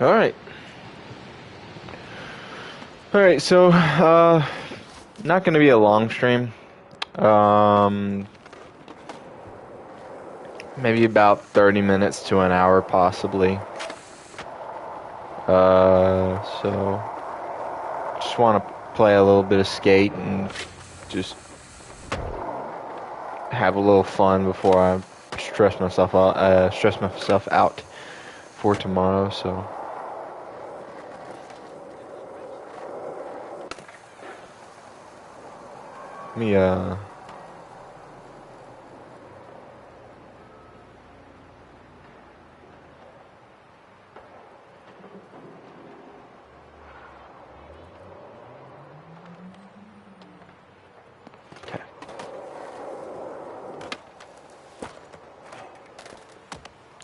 Alright. Alright, so, not gonna be a long stream. Um, Maybe about 30 minutes to an hour, possibly. So, just want to play a little bit of Skate and just have a little fun before I stress myself out for tomorrow, so. Let me, okay.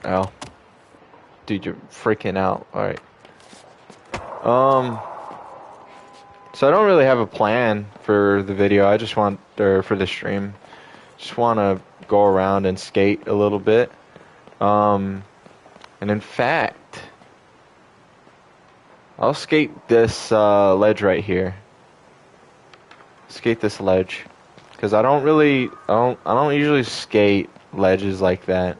Oh. Dude, you're freaking out. Alright. So I don't really have a plan for the video. I just want, or for the stream. Just want to go around and skate a little bit. And in fact, I'll skate this ledge right here. Skate this ledge, because I don't usually skate ledges like that.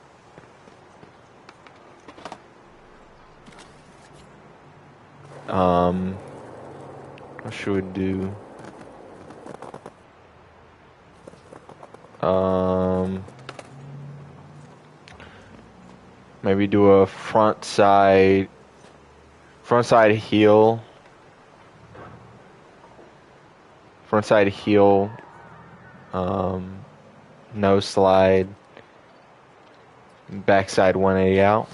What should we do? Maybe do a front side heel. Front side heel. No slide. Backside 180 out.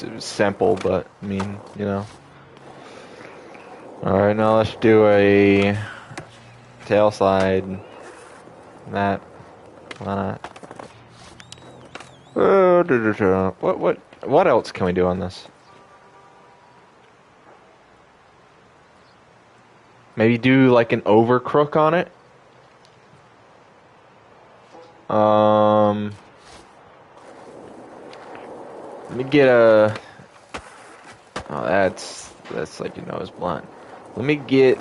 It's simple, but I mean, you know. Alright, now let's do a tail slide. That. Why not? What else can we do on this? Maybe do like an over crook on it. Let me get a. Oh, that's like your nose blunt. Let me get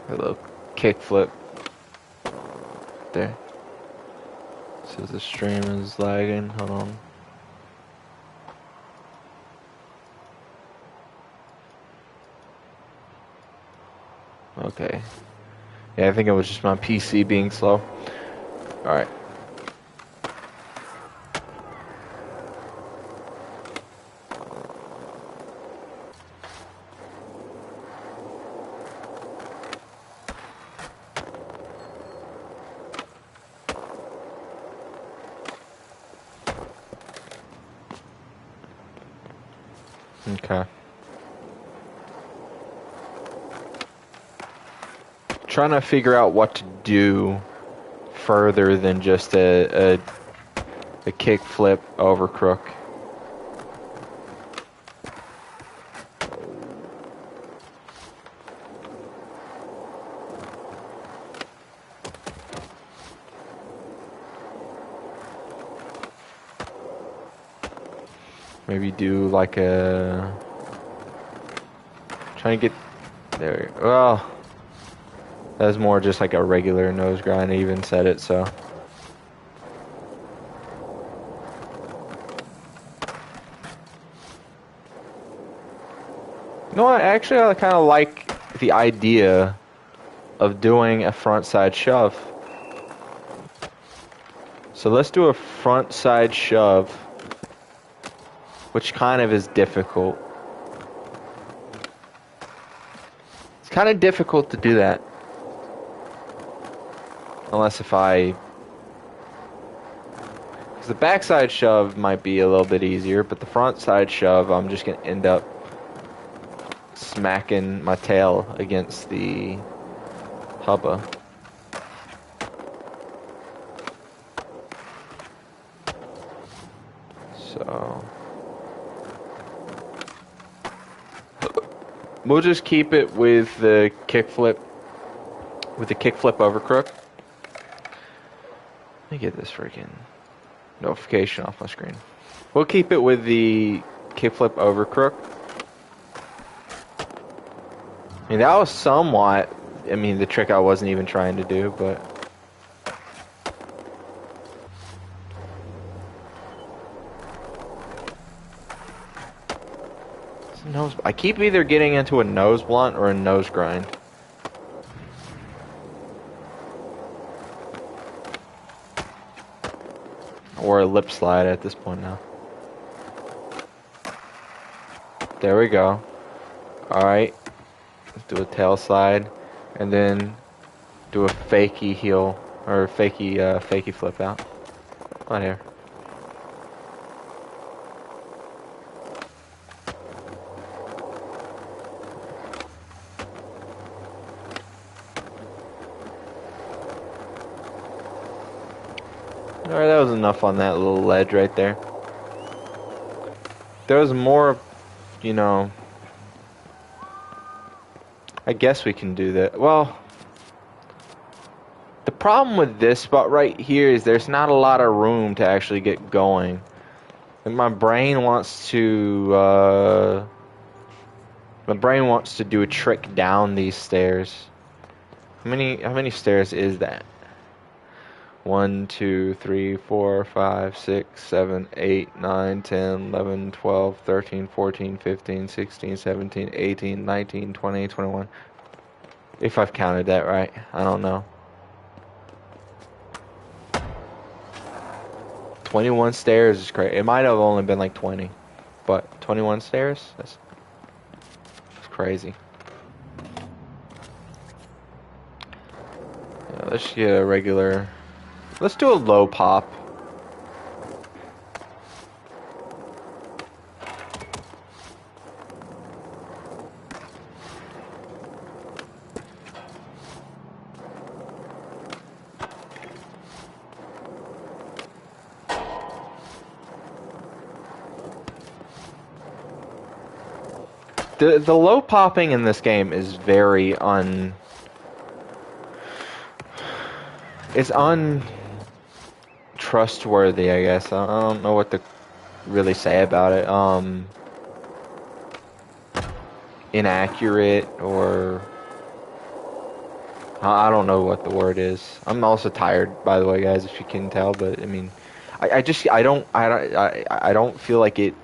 a little kick flip there. Says the stream is lagging. Hold on. Okay. Yeah, I think it was just my PC being slow. Alright. Okay. Trying to figure out what to do further than just a kick flip over crook. Maybe do like a... Trying to get... There. Well... That's more just like a regular nose grind. I even said it, so... You know what? Actually, I kind of like the idea of doing a front side shove. So let's do a front side shove, which kind of is difficult. It's kind of difficult to do that. Unless if I... Because the backside shove might be a little bit easier, but the front side shove, I'm just going to end up smacking my tail against the hubba. So... We'll just keep it with the kickflip with the kickflip over crook. Let me get this freaking notification off my screen. We'll keep it with the kickflip over crook. I mean, that was somewhat, I mean, the trick I wasn't even trying to do, but... I keep either getting into a nose blunt or a nose grind. Or a lip slide at this point now. There we go. Alright. Let's do a tail slide. And then do a fakey heel. Or fakey flip out. Right here. Alright, that was enough on that little ledge right there. There was more, you know... I guess we can do that. Well... The problem with this spot right here is there's not a lot of room to actually get going. And my brain wants to, do a trick down these stairs. How many stairs is that? 1, 2, 3, 4, 5, 6, 7, 8, 9, 10, 11, 12, 13, 14, 15, 16, 17, 18, 19, 20, 21. If I've counted that right. I don't know. 21 stairs is crazy. It might have only been like 20. But 21 stairs? That's crazy. Yeah, let's get a regular... Let's do a low pop. The low popping in this game is very it's untrustworthy, I guess. I don't know what to really say about it. Inaccurate, or I don't know what the word is. I'm also tired, by the way, guys, if you can tell. But I mean, I don't feel like it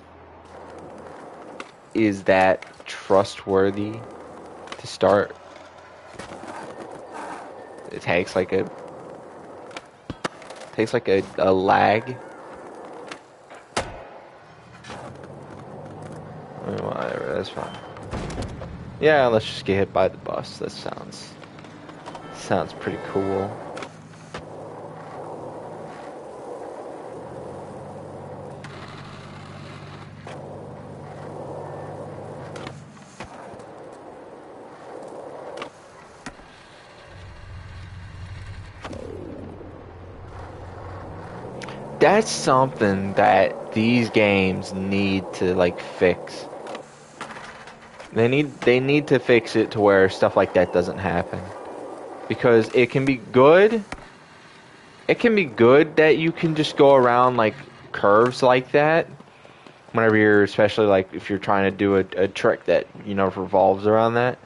is that trustworthy to start. It takes like a lag. Whatever, that's fine. Yeah, let's just get hit by the bus. That sounds pretty cool. That's something that these games need to like fix. They need to fix it to where stuff like that doesn't happen. Because it can be good. It can be good that you can just go around like curves like that. Whenever you're, especially like if you're trying to do a trick that, you know, revolves around that.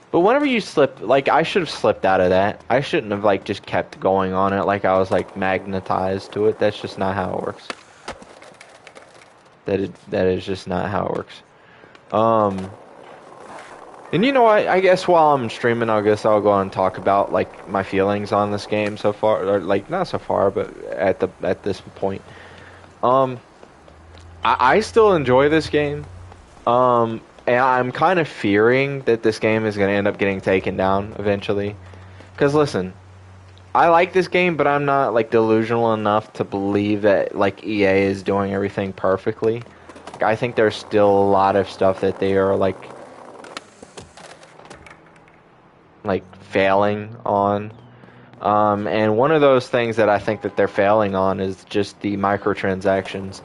But whenever you slip, like I should have slipped out of that. I shouldn't have like just kept going on it like I was like magnetized to it. That's just not how it works. That is just not how it works. And you know what? I guess while I'm streaming, I'll go on and talk about like my feelings on this game so far, or like not so far, but at this point. I still enjoy this game. And I'm kind of fearing that this game is going to end up getting taken down eventually. Because listen, I like this game, but I'm not like delusional enough to believe that like EA is doing everything perfectly. Like, I think there's still a lot of stuff that they are like failing on. And one of those things that I think that they're failing on is just the microtransactions.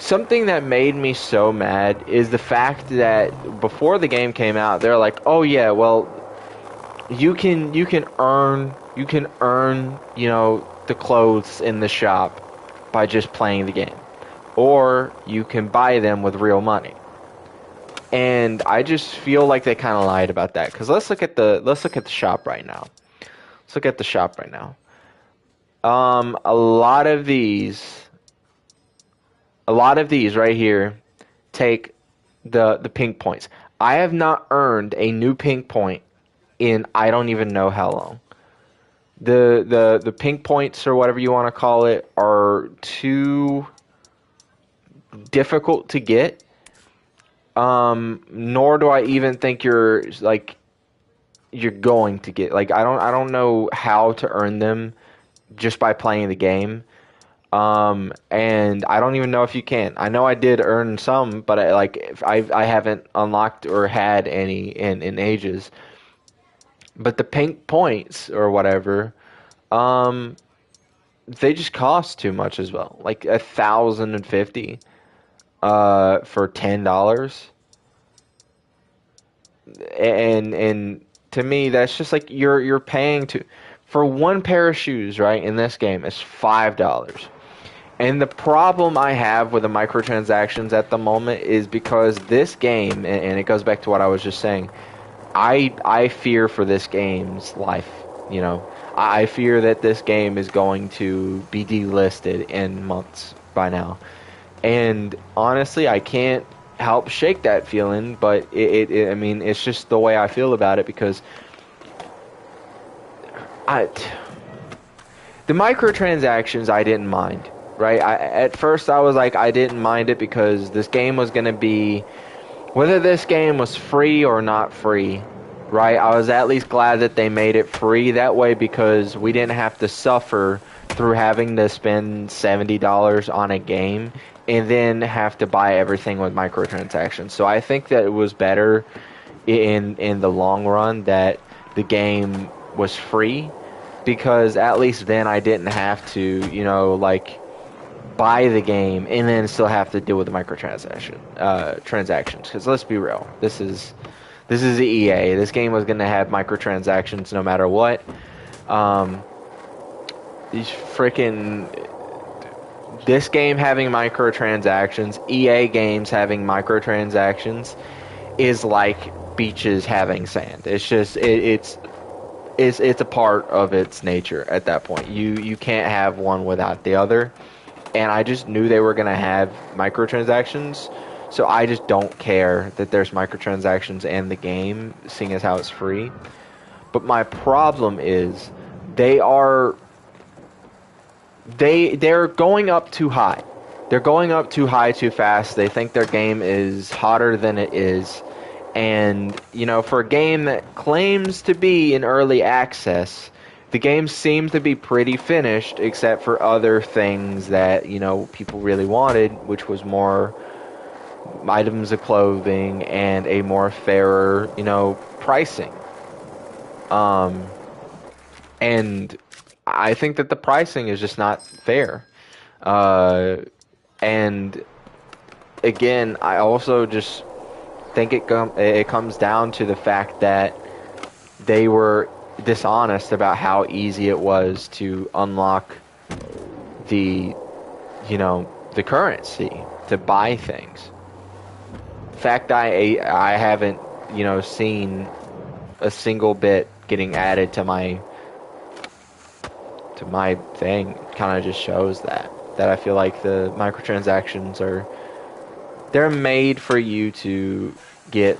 something that made me so mad is the fact that before the game came out, they're like, "Oh yeah, well, you can earn the clothes in the shop by just playing the game, or you can buy them with real money." And I just feel like they kind of lied about that, because let's look at the shop right now. Let's look at the shop right now. A lot of these right here take the pink points. I have not earned a new pink point in I don't even know how long. The pink points, or whatever you want to call it, are too difficult to get. Nor do I even think you're going to get, like, I don't know how to earn them just by playing the game. And I don't even know if you can. I know I did earn some, but I haven't unlocked or had any in ages. But the pink points or whatever, um, they just cost too much as well. Like 1,050 for $10. And to me, that's just like you're paying to for one pair of shoes, right? In this game, it's $5. And the problem I have with the microtransactions at the moment is because this game, and it goes back to what I was just saying, I fear for this game's life. You know, I fear that this game is going to be delisted in months by now. And honestly, I can't help shake that feeling, but I mean, it's just the way I feel about it, because I the microtransactions I didn't mind, right? At first I was like, I didn't mind it because this game was going to be, whether this game was free or not free, right? I was at least glad that they made it free that way, because we didn't have to suffer through having to spend $70 on a game and then have to buy everything with microtransactions. So I think that it was better in the long run that the game was free, because at least then I didn't have to, like, buy the game and then still have to deal with the transactions. Because let's be real, this is the EA. This game was going to have microtransactions no matter what. These freaking this game having microtransactions, EA games having microtransactions, is like beaches having sand. It's just it's a part of its nature at that point. You can't have one without the other. And I just knew they were going to have microtransactions, so I just don't care that there's microtransactions in the game, seeing as how it's free. But my problem is they're going up too high. They're going up too high too fast. They think their game is hotter than it is. And, for a game that claims to be in early access, the game seems to be pretty finished, except for other things that, people really wanted, which was more items of clothing and a more fairer, pricing. And I think that the pricing is just not fair. And again, I also just think it comes down to the fact that they were dishonest about how easy it was to unlock the currency to buy things. In fact, I haven't seen a single bit getting added to my thing. Kind of just shows that I feel like the microtransactions they're made for you to get,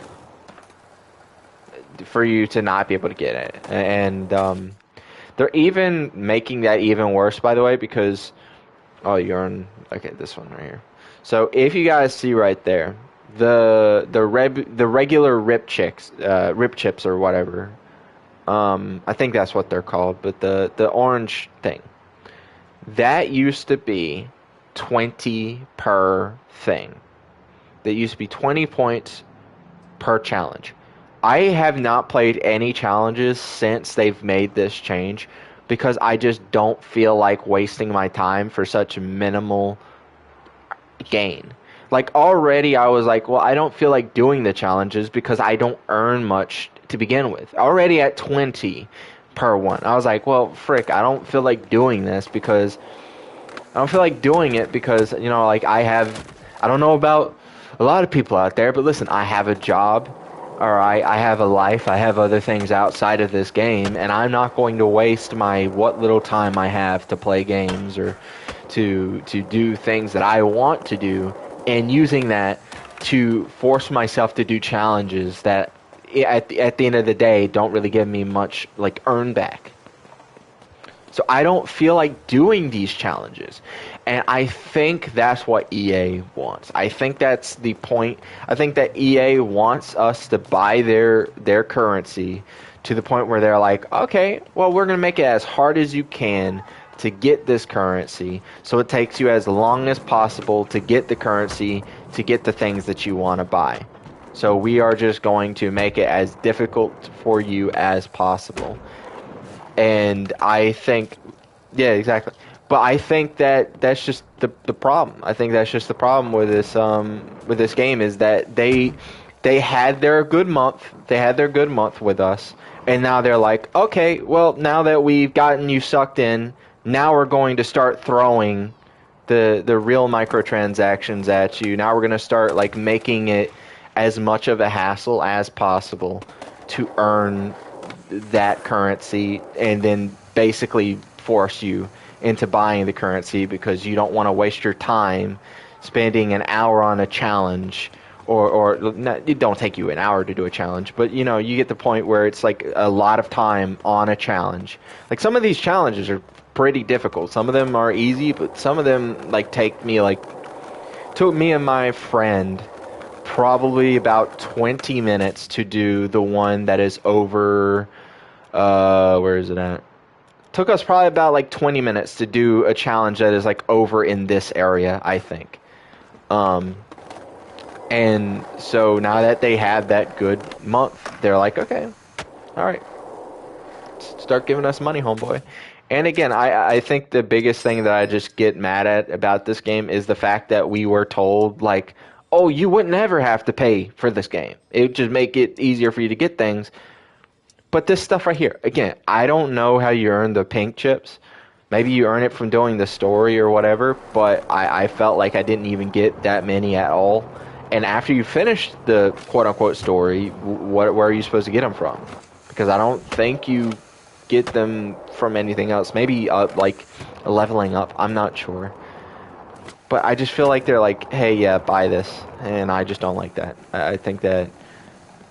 for you to not be able to get it. And they're even making that even worse, by the way, because you're on, okay, this one right here. So if you guys see right there, the regular rip chips or whatever, I think that's what they're called, but the orange thing, that used to be 20 per thing. That used to be 20 points per challenge. I have not played any challenges since they've made this change, because I just don't feel like wasting my time for such minimal gain. Like, already I was like, well, I don't feel like doing the challenges because I don't earn much to begin with. Already at 20 per one. I was like, well, frick, I don't feel like doing this because I don't feel like doing it because, you know, like I don't know about a lot of people out there, but listen, I have a job, or I have a life, I have other things outside of this game, and I'm not going to waste what little time I have to play games or to do things that I want to do, and using that to force myself to do challenges that at the end of the day don't really give me much like earn back. So I don't feel like doing these challenges. And I think that's what EA wants. I think that's the point. I think that EA wants us to buy their currency to the point where they're like, okay, well, we're going to make it as hard as you can to get this currency. So it takes you as long as possible to get the currency, to get the things that you want to buy. So we are just going to make it as difficult for you as possible. And I think, yeah, exactly. But I think that that's just the problem. I think that's just the problem with this game is that they had their good month. They had their good month with us, and now they're like, okay, well, now that we've gotten you sucked in, now we're going to start throwing the real microtransactions at you. Now we're going to start like making it as much of a hassle as possible to earn that currency, and then basically force you into buying the currency because you don't want to waste your time spending an hour on a challenge, or not, it don't take you an hour to do a challenge, but you know, you get the point where it's like a lot of time on a challenge. Like, some of these challenges are pretty difficult. Some of them are easy, but some of them like took me and my friend probably about 20 minutes to do the one that is over, where is it at? Took us probably about like 20 minutes to do a challenge that is like over in this area, I think. And so now that they have that good month, they're like, okay, all right, start giving us money, homeboy. And again, I think the biggest thing that I just get mad at about this game is the fact that we were told, like, oh, you wouldn't ever have to pay for this game. It would just make it easier for you to get things. But this stuff right here, again, I don't know how you earn the pink chips. Maybe you earn it from doing the story or whatever, but I felt like I didn't even get that many at all. And after you finish the quote-unquote story, where are you supposed to get them from? Because I don't think you get them from anything else. Maybe like leveling up, I'm not sure. But I just feel like they're like, hey, yeah, buy this. And I just don't like that. I think that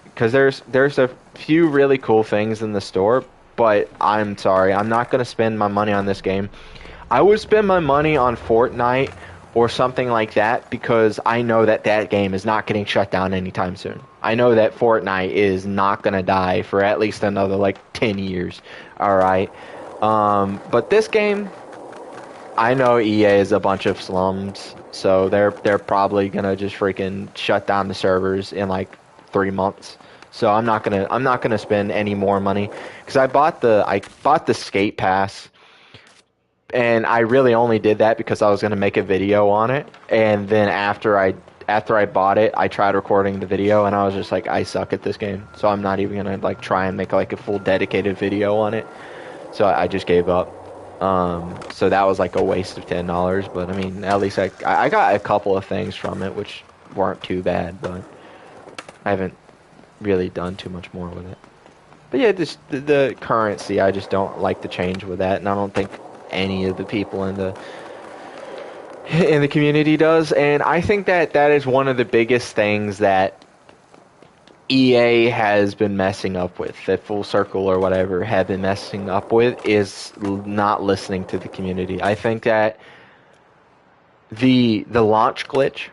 because there's a few really cool things in the store, but I'm sorry, I'm not going to spend my money on this game. I would spend my money on Fortnite or something like that because I know that that game is not getting shut down anytime soon. I know that Fortnite is not going to die for at least another like 10 years. All right. But this game, I know EA is a bunch of slums, so they're probably going to just freaking shut down the servers in like 3 months. So I'm not gonna spend any more money because I bought the skate pass, and I really only did that because I was gonna make a video on it. And then after I bought it, I tried recording the video, and I was just like, I suck at this game, so I'm not even gonna like try and make like a full dedicated video on it. So I just gave up. So that was like a waste of $10. But I mean, at least I got a couple of things from it, which weren't too bad, but I haven't really done too much more with it. But yeah, just the currency, I just don't like the change with that, and I don't think any of the people in the community does. And I think that is one of the biggest things that EA has been messing up with, that Full Circle or whatever have been messing up with, is not listening to the community. I think that the launch glitch,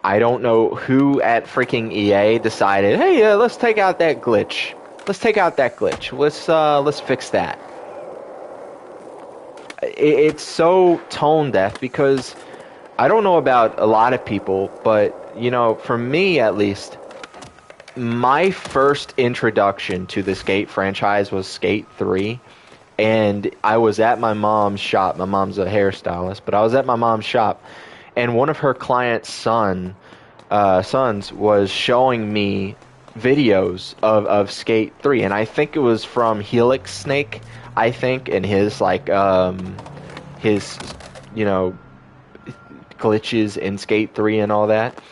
I don't know who at freaking EA decided, hey, let's take out that glitch. Let's take out that glitch. Let's fix that. It's so tone deaf because I don't know about a lot of people, but you know, for me at least, my first introduction to the Skate franchise was Skate 3, and I was at my mom's shop. My mom's a hairstylist, but I was at my mom's shop. and one of her clients' sons was showing me videos of Skate 3, and I think it was from Helix Snake, I think, and his his you know glitches in Skate 3 and all that.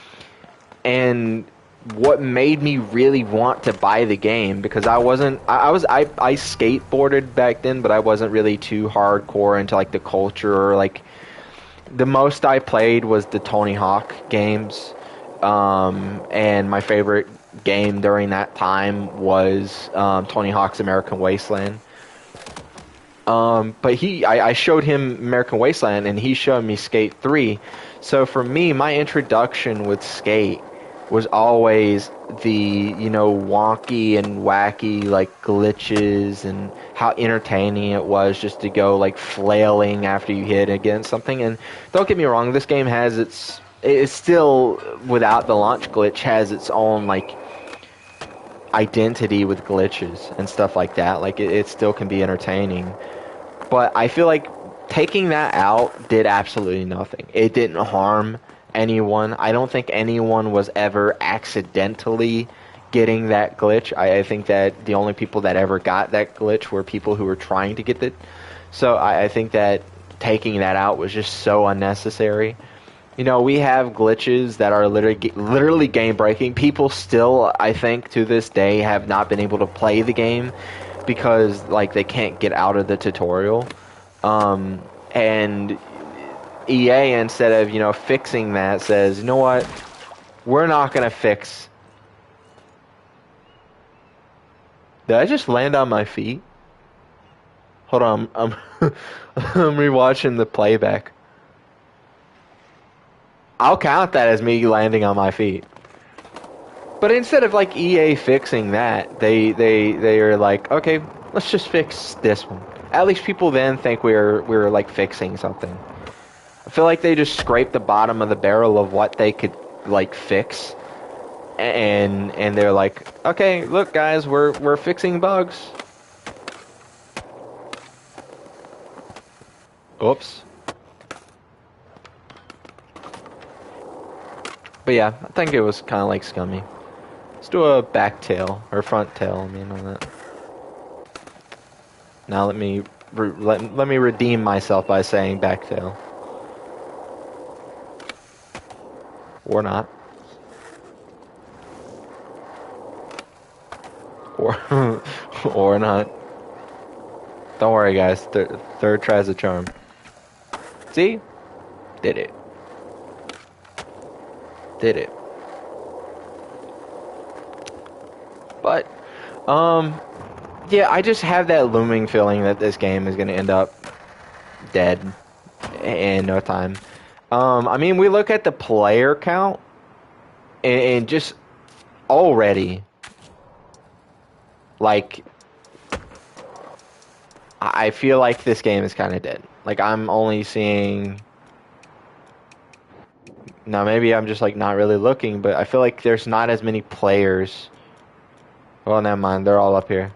And what made me really want to buy the game, because I skateboarded back then, but I wasn't really too hardcore into like the culture, or like the most I played was the Tony Hawk games. And my favorite game during that time was Tony Hawk's American Wasteland. But I showed him American Wasteland, and he showed me Skate 3. So for me, my introduction with Skate was always the, wonky and wacky, like, glitches, and how entertaining it was just to go, like, flailing after you hit against something. And don't get me wrong, this game it's still, without the launch glitch, has its own, like, identity with glitches and stuff like that. Like, it still can be entertaining. But I feel like taking that out did absolutely nothing. It didn't harm anyone. I don't think anyone was ever accidentally getting that glitch. I think that the only people that ever got that glitch were people who were trying to get it. So I think that taking that out was just so unnecessary. We have glitches that are literally game-breaking. People still, I think, to this day, have not been able to play the game because, like, they can't get out of the tutorial. And EA, instead of, fixing that, says, you know what? We're not going to fix... Did I just land on my feet? Hold on, I'm rewatching the playback. I'll count that as me landing on my feet. But instead of, like, EA fixing that, they are like, okay, let's just fix this one. At least people then think we're like fixing something. I feel like they just scraped the bottom of the barrel of what they could, like, fix, and they're like, okay, look guys, we're fixing bugs. Oops. But yeah, I think it was kind of like scummy. Let's do a back tail, or front tail, on that. Now let me redeem myself by saying back tail. Or not. Or not. Don't worry, guys. Third tries a charm. See? Did it. Did it. But, yeah, I just have that looming feeling that this game is going to end up dead in no time. We look at the player count, and just already, like, I feel like this game is kind of dead. Like, I'm only seeing... Now, maybe I'm just, like, not really looking, but I feel like there's not as many players. Well, never mind. They're all up here.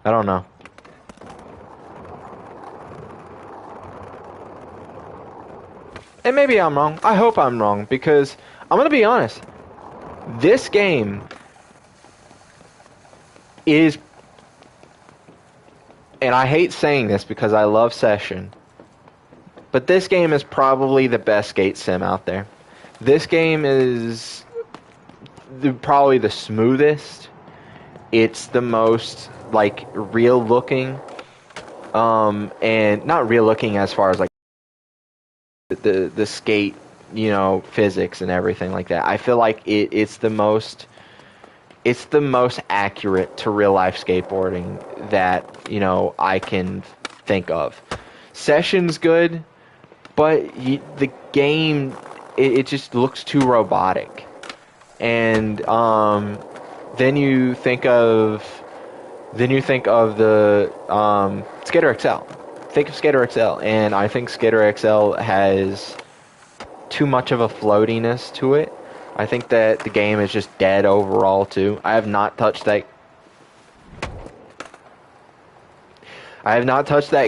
I don't know. And maybe I'm wrong. I hope I'm wrong, because I'm going to be honest. This game is... And I hate saying this because I love Session. But this game is probably the best skate sim out there. This game is probably the smoothest. It's the most, like, real looking. And not real looking as far as, like, the skate, physics and everything like that. I feel like it's the most accurate to real life skateboarding that, I can think of. Session's good, but the game, it just looks too robotic. And then you think of the Skater XL. Think of Skater XL, and I think Skater XL has too much of a floatiness to it. I think that the game is just dead overall too. I have not touched that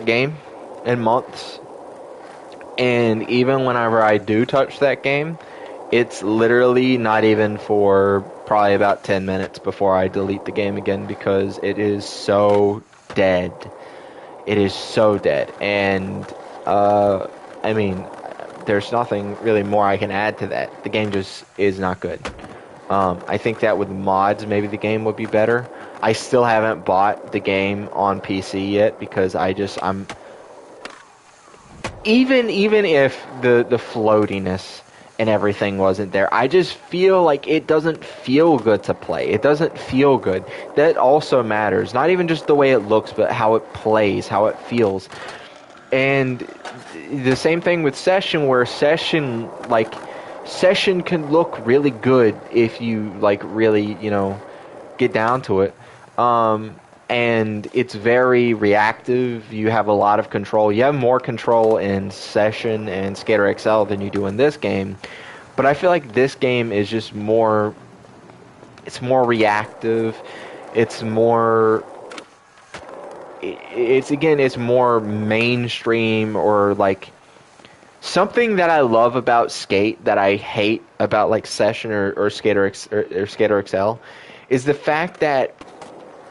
game in months. And even whenever I do touch that game, it's literally not even for probably about 10 minutes before I delete the game again because it is so dead. It is so dead. And, I mean, there's nothing really more I can add to that. The game just is not good. I think that with mods, maybe the game would be better. I still haven't bought the game on PC yet because I'm even if the floatiness and everything wasn't there, I just feel like it doesn't feel good to play. It doesn't feel good. That also matters. Not even just the way it looks, but how it plays, how it feels. And the same thing with Session, where Session can look really good if you really, get down to it. And it's very reactive. You have a lot of control. You have more control in Session and Skater XL than you do in this game. But I feel like this game is just more... It's more reactive. It's more... It's more mainstream, or something that I love about Skate that I hate about Session or Skater XL is the fact that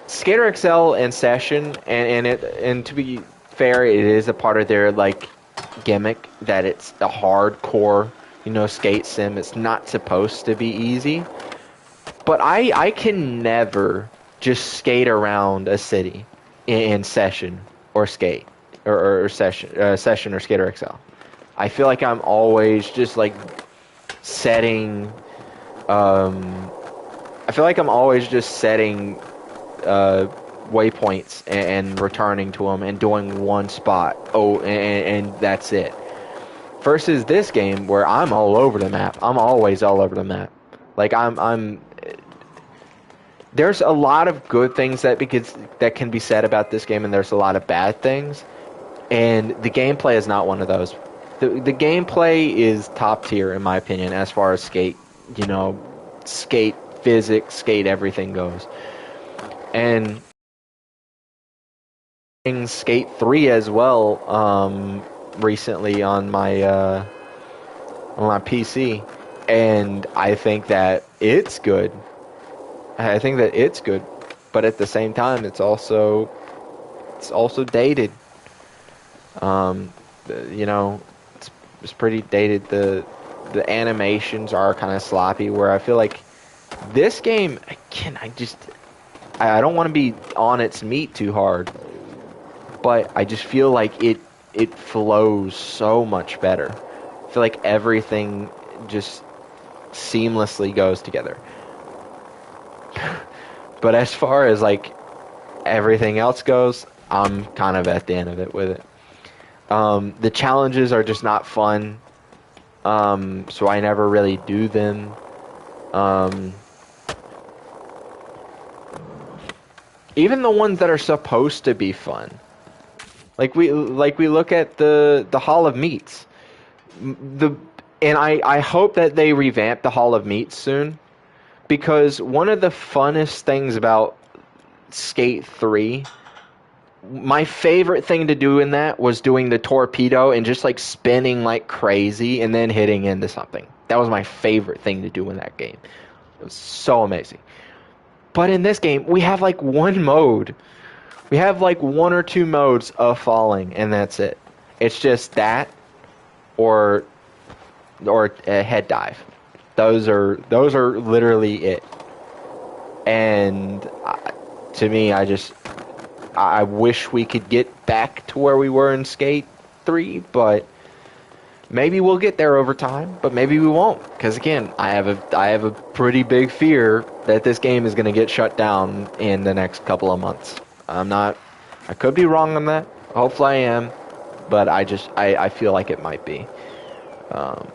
Skater XL and Session, and to be fair, it is a part of their gimmick that it's a hardcore, skate sim. It's not supposed to be easy, but I can never just skate around a city in Session or Skate or Session or Skater XL. I feel like I'm always just setting. I feel like I'm always just setting waypoints and returning to them and doing one spot. And that's it. Versus this game where I'm all over the map. I'm always all over the map. I'm there's a lot of good things that can be said about this game, and there's a lot of bad things. And the gameplay is not one of those. The gameplay is top tier in my opinion as far as skate physics, skate everything goes. And Skate 3 as well recently on my PC, and I think that it's good. But at the same time, it's also dated. It's pretty dated. The animations are kind of sloppy. Where I feel like this game, again, I don't want to be on its meat too hard, but I just feel like it flows so much better. I feel like everything just seamlessly goes together. But as far as everything else goes, I'm kind of at the end of it with it. The challenges are just not fun, so I never really do them. Even the ones that are supposed to be fun, we look at the Hall of Meats, and I hope that they revamp the Hall of Meats soon, because one of the funnest things about Skate 3, my favorite thing to do in that was doing the torpedo and just spinning like crazy and then hitting into something. That was my favorite thing to do in that game. It was so amazing. But in this game, we have one mode. We have one or two modes of falling, and that's it. It's just that, or a head dive. Those are literally it. And to me, I wish we could get back to where we were in Skate 3, but maybe we'll get there over time, but maybe we won't. Because again, I have a pretty big fear that this game is going to get shut down in the next couple of months. I could be wrong on that. Hopefully I am, but I feel like it might be. But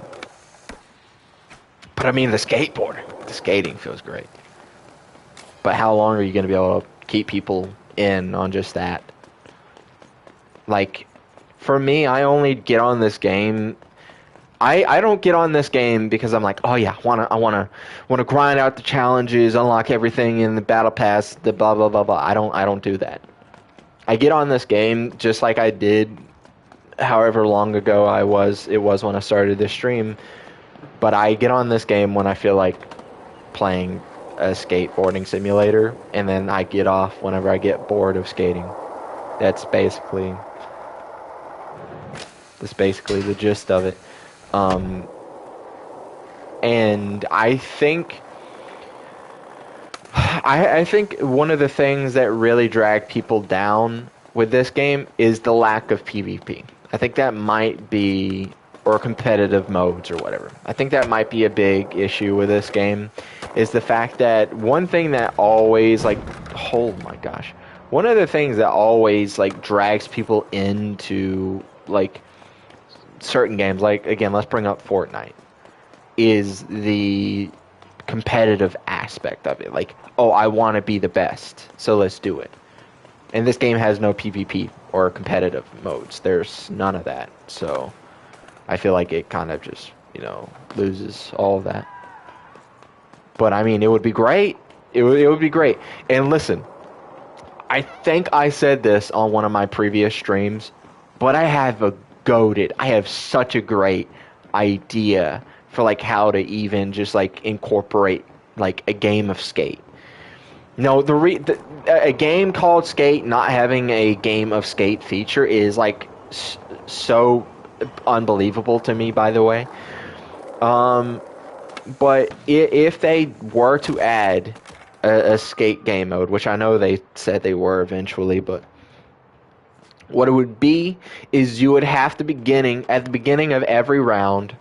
I mean, the skating feels great. But how long are you going to be able to keep people in on just that? For me, I only get on this game. I don't get on this game because I'm oh yeah, I wanna grind out the challenges, unlock everything in the battle pass, the blah blah blah blah. I don't do that. I get on this game just like I did however long ago it was when I started this stream. But I get on this game when I feel like playing a skateboarding simulator, and then I get off whenever I get bored of skating. That's basically the gist of it. And I think I think one of the things that really drag people down with this game is the lack of PvP. I think that might be, or competitive modes or whatever. I think that might be a big issue with this game, is the fact that one thing that always, like, oh my gosh, one of the things that always, like, drags people into, like, certain games, like, again, let's bring up Fortnite, is the competitive aspect of it. Like, oh, I want to be the best, so let's do it. And this game has no PvP or competitive modes. There's none of that. So I feel like it kind of just, loses all of that. But I mean, it would be great. It would be great. And listen, I think I said this on one of my previous streams, but I have such a great idea for like how to even just like incorporate like a game of Skate. No, a game called Skate not having a game of Skate feature is like so unbelievable to me, by the way. But if they were to add a Skate game mode, which I know they said they were eventually, but what it would be is you would have at the beginning of every round,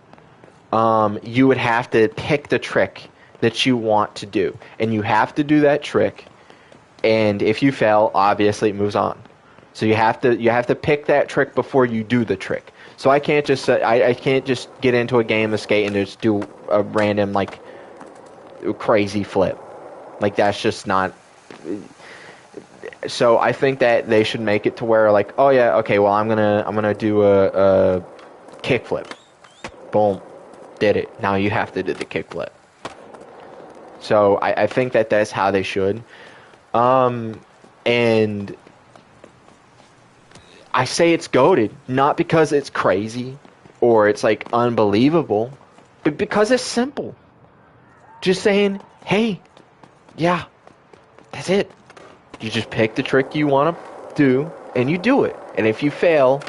you would have to pick the trick that you want to do, and you have to do that trick, and if you fail, obviously it moves on. So you have to pick that trick before you do the trick. So I can't just I can't just get into a game of Skate and just do a random like crazy flip. Like that's just not. So I think that they should make it to where like, oh yeah, okay, well I'm gonna do a kickflip. Boom, did it. Now you have to do the kickflip. So I think that that's how they should. And I say it's goated, not because it's crazy or it's like unbelievable, but because it's simple. Just saying, hey, yeah, that's it. You just pick the trick you want to do and you do it. And if you fail,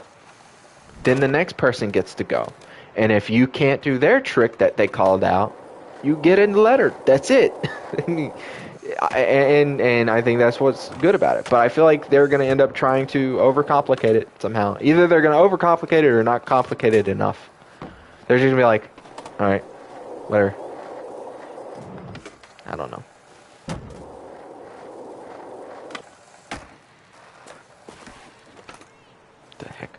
then the next person gets to go. And if you can't do their trick that they called out, you get in the letter. That's it. And I think that's what's good about it. But I feel like they're going to end up trying to overcomplicate it somehow. Either they're going to overcomplicate it or not complicate it enough. They're just going to be like, all right, whatever. I don't know. What the heck?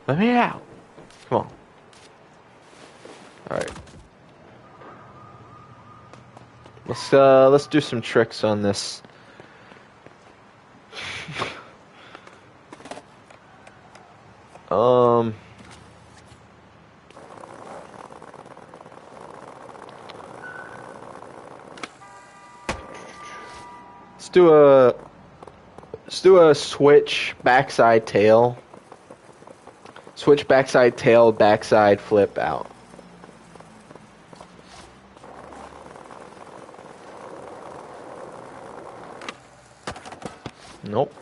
Let me out. Come on. All right. Let's do some tricks on this. Let's do a switch backside tail. Switch backside tail, backside flip out. Nope.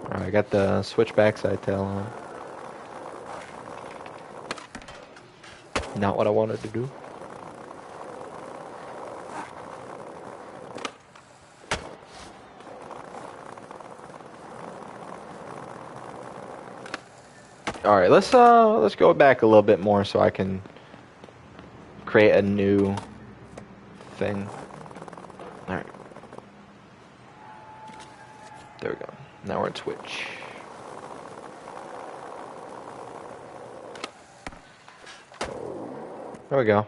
Alright, I got the switch backside tail on. Not what I wanted to do. Alright, let's go back a little bit more so I can create a new thing. Alright. There we go. Now we're in Twitch. There we go.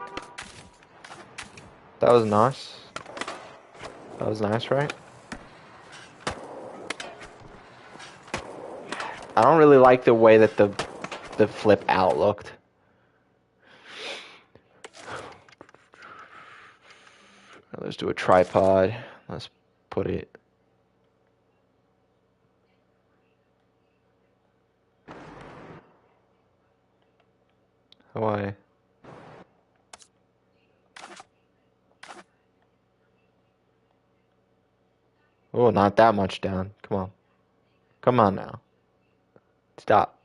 That was nice. That was nice, right? I don't really like the way that the flip out looked. Let's do a tripod. Let's put it. Why? Oh, not that much down. Come on. Come on now. Stop.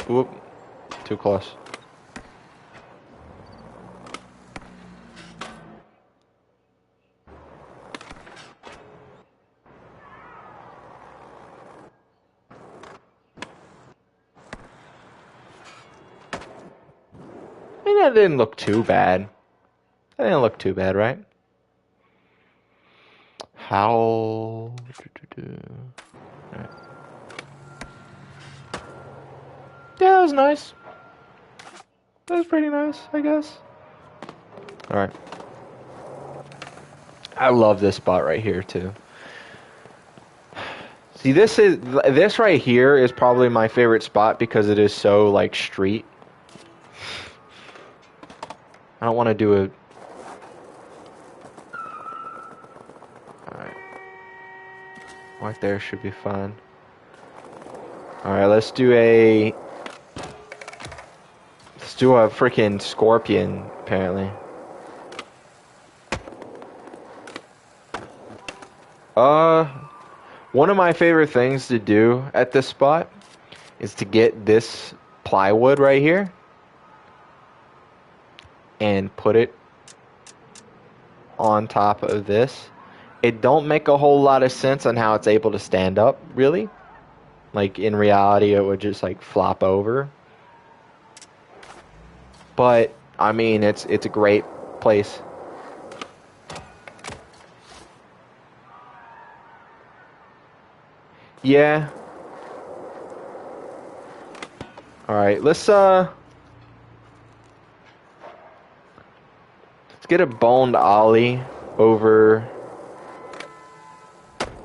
Whoop. Too close. I mean, that didn't look too bad. That didn't look too bad, right? How? Right. Yeah, that was nice. That was pretty nice, I guess. Alright. I love this spot right here, too. See, this right here is probably my favorite spot because it is so, like, street. I don't want to do a... Alright. Right there should be fine. Alright, let's do a freaking scorpion, apparently. One of my favorite things to do at this spot is to get this plywood right here and put it on top of this. It don't make a whole lot of sense on how it's able to stand up, really. Like, in reality, it would just, like, flop over. But, I mean, it's a great place. Yeah. Alright, let's get a boned ollie over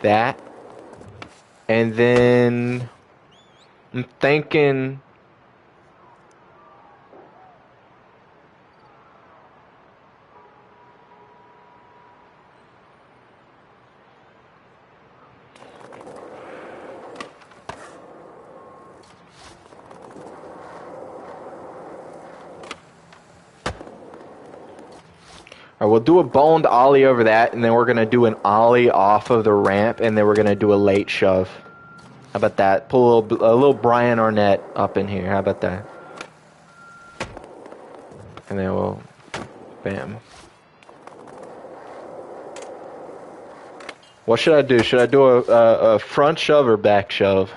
that. And then I'm thinking Alright, we'll do a boned ollie over that, and then we're going to do an ollie off of the ramp, and then we're going to do a late shove. How about that? Pull a little Brian Arnett up in here. How about that? And then we'll... Bam. What should I do? Should I do a front shove or back shove?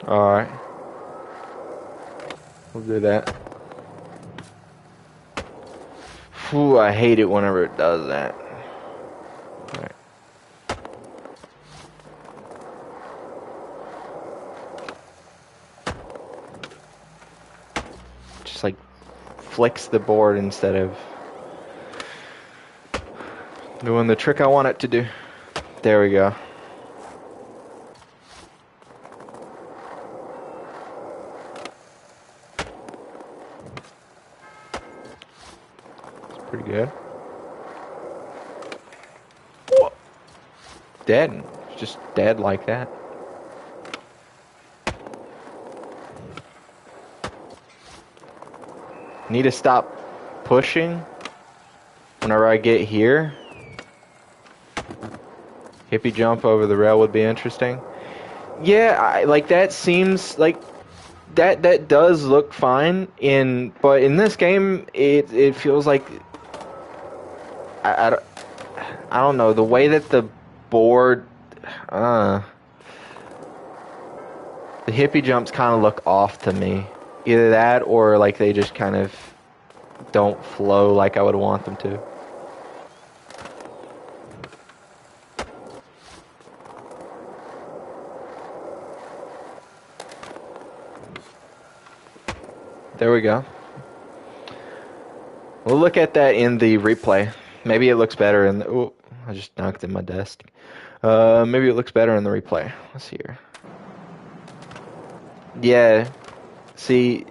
Alright. We'll do that. Whew, I hate it whenever it does that. Alright. Just like flicks the board instead of doing the trick I want it to do. There we go. Pretty good. Whoa. Dead. Just dead like that. Need to stop pushing whenever I get here, hippie jump over the rail would be interesting. Yeah, like that seems like that does look fine but in this game it feels like I, I, don't- I don't know the way that the board the hippie jumps kind of look off to me. Either that or like they just kind of don't flow like I would want them to. There we go. We'll look at that in the replay. Maybe it looks better in the... Ooh, I just knocked in my desk. Maybe it looks better in the replay. Let's see here. Yeah. See...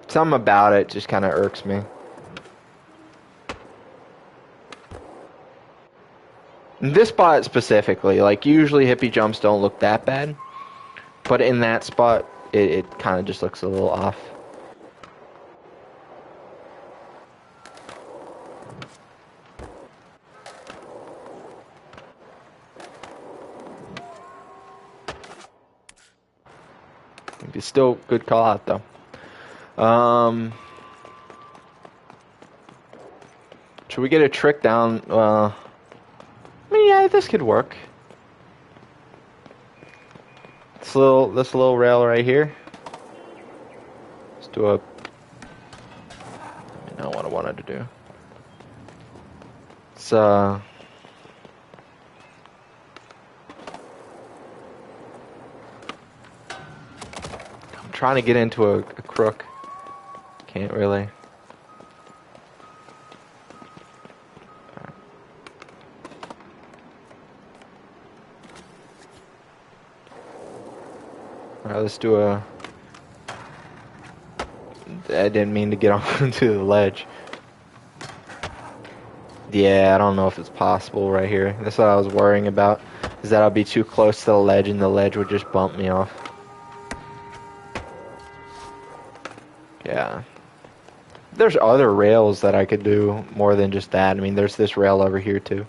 Something about it just kind of irks me. In this spot specifically, like usually hippie jumps don't look that bad. But in that spot, it kind of just looks a little off. It's still good call out though. Should we get a trick down? I mean, yeah, this could work. This little rail right here. Let's do a... I know what I wanted to do. It's I'm trying to get into a crook. Can't really. Alright, let's do a... I didn't mean to get onto the ledge. Yeah, I don't know if it's possible right here. That's what I was worrying about. Is that I'll be too close to the ledge and the ledge would just bump me off. Yeah. There's other rails that I could do more than just that. I mean, there's this rail over here too.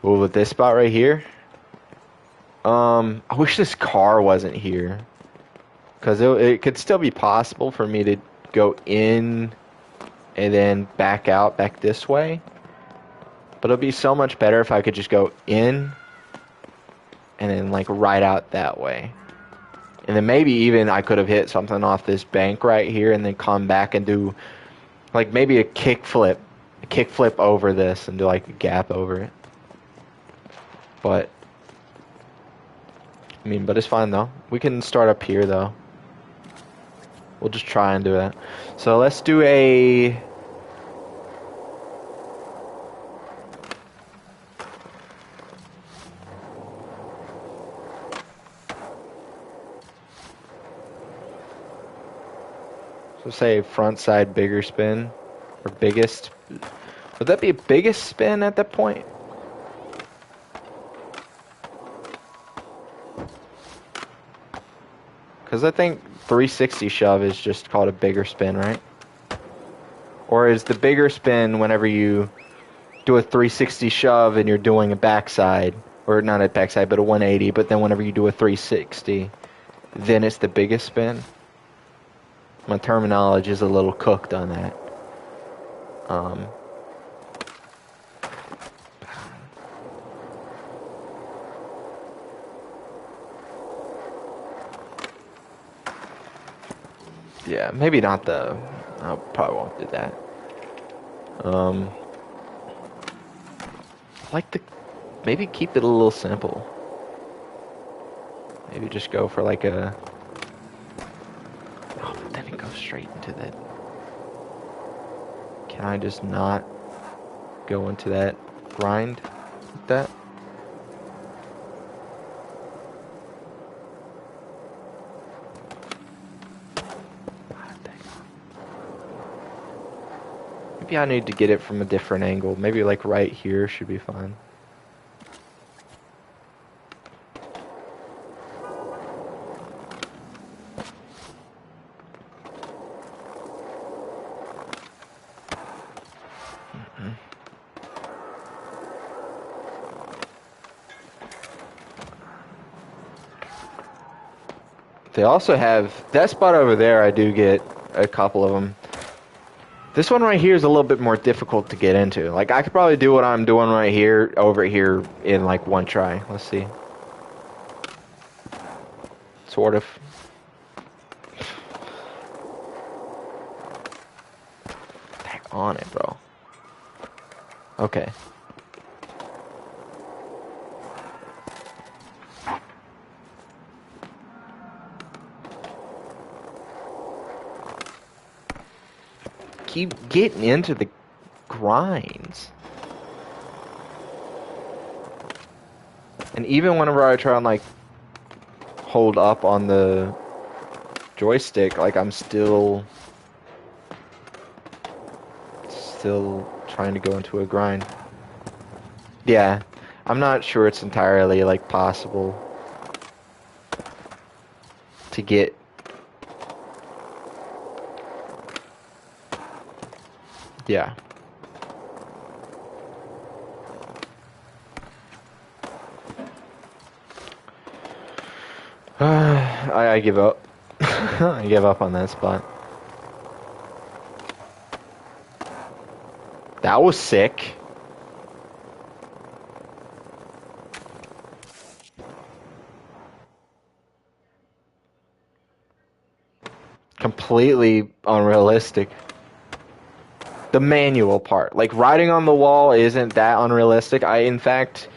Ooh, with this spot right here. I wish this car wasn't here. Because it could still be possible for me to go in and then back out, back this way. But it'll be so much better if I could just go in and then like right out that way. And then maybe even I could have hit something off this bank right here and then come back and do like maybe a kick flip over this and do like a gap over it. But I mean, but it's fine though. We can start up here though. We'll just try and do that. So let's do a... So say front side bigger spin. Or biggest. Would that be a biggest spin at that point? Because I think 360 shove is just called a bigger spin, right? Or is the bigger spin whenever you do a 360 shove and you're doing a backside, or not a backside, but a 180, but then whenever you do a 360, then it's the biggest spin? My terminology is a little cooked on that. Yeah, maybe not the... I probably won't do that. I like to maybe keep it a little simple. Maybe just go for like a... Oh, but then it goes straight into that. Can I just not go into that grind with that? Maybe I need to get it from a different angle. Maybe like right here should be fine. They also have that spot over there. I do get a couple of them. This one right here is a little bit more difficult to get into. Like, I could probably do what I'm doing right here, over here, in like one try. Let's see. Sort of. Back on it, bro. Okay. Keep getting into the grinds. And even whenever I try and like hold up on the joystick, like I'm still trying to go into a grind. Yeah, I'm not sure it's entirely like possible to get. Yeah. I give up. I give up on that spot. That was sick. Completely unrealistic. The manual part. Like, riding on the wall isn't that unrealistic. In fact,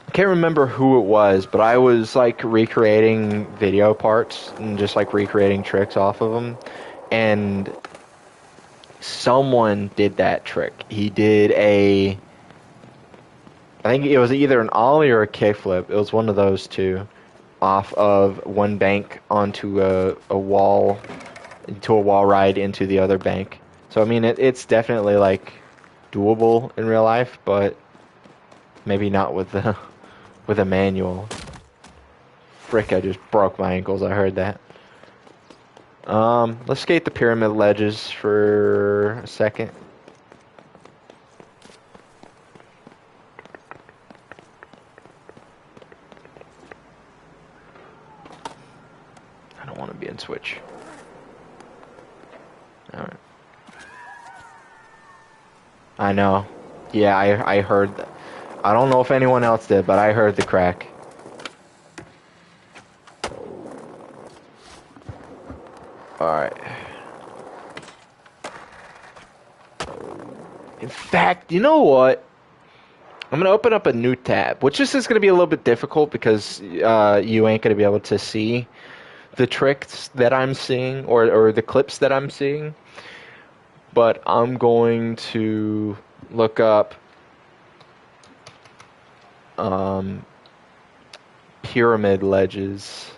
I can't remember who it was, but I was, like, recreating video parts and just, like, recreating tricks off of them. And someone did that trick. He did I think it was either an ollie or a kickflip. It was one of those two. Off of one bank onto a wall, into a wall ride into the other bank. So I mean, it's definitely like doable in real life, but maybe not with the with a manual. Frick! I just broke my ankles. I heard that. Let's skate the pyramid ledges for a second. I don't want to be in Switch. All right. I know. Yeah, I heard that. I don't know if anyone else did, but I heard the crack. Alright. In fact, you know what? I'm going to open up a new tab, which is going to be a little bit difficult because you ain't going to be able to see the tricks that I'm seeing or the clips that I'm seeing. But I'm going to look up pyramid ledges.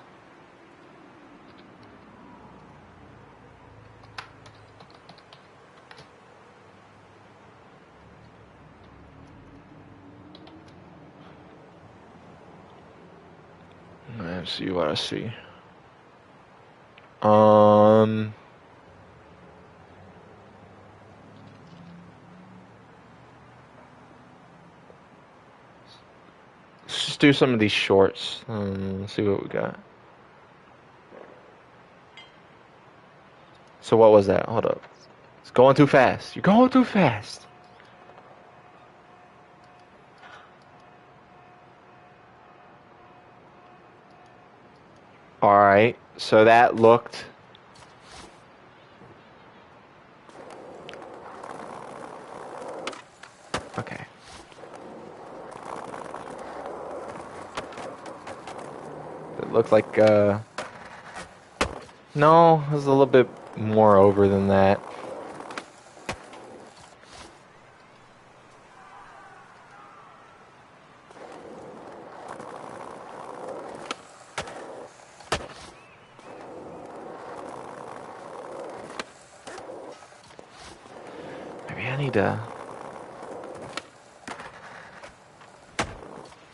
Let's see what I see. Let's just do some of these shorts. Let's see what we got. So what was that? Hold up. It's going too fast. You're going too fast. Alright, so that looked... Okay. It looked like, no, it was a little bit more over than that. Maybe I need to...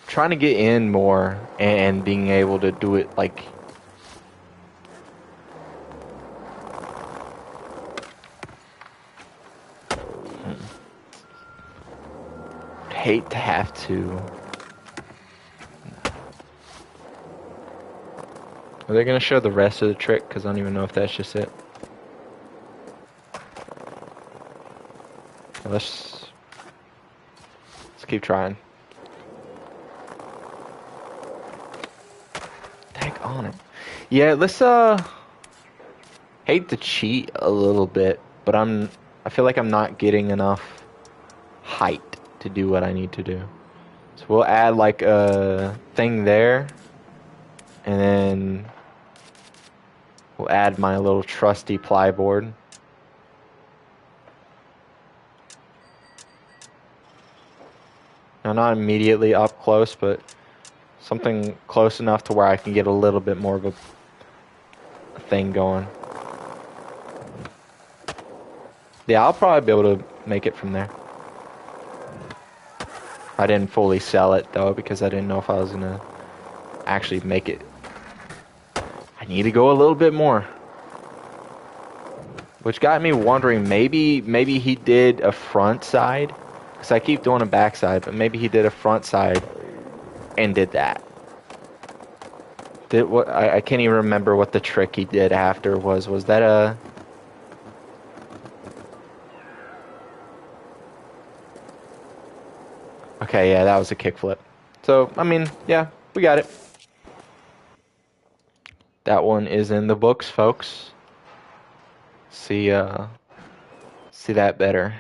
Trying to get in more and being able to do it like... Hate to have to... they gonna show the rest of the trick? Because I don't even know if that's just it. Let's keep trying. Heck on it. Yeah, let's hate to cheat a little bit, but I feel like I'm not getting enough height to do what I need to do. So we'll add like a thing there, and then we'll add my little trusty ply board. Now, not immediately up close, but something close enough to where I can get a little bit more of a thing going. Yeah, I'll probably be able to make it from there. I didn't fully sell it though because I didn't know if I was gonna actually make it. I need to go a little bit more. Which got me wondering, maybe he did a front side. Because I keep doing a back side, but maybe he did a front side and did that. I can't even remember what the trick he did after was. Was that a... Okay, yeah, that was a kickflip. So, I mean, yeah, we got it. That one is in the books, folks. See that better.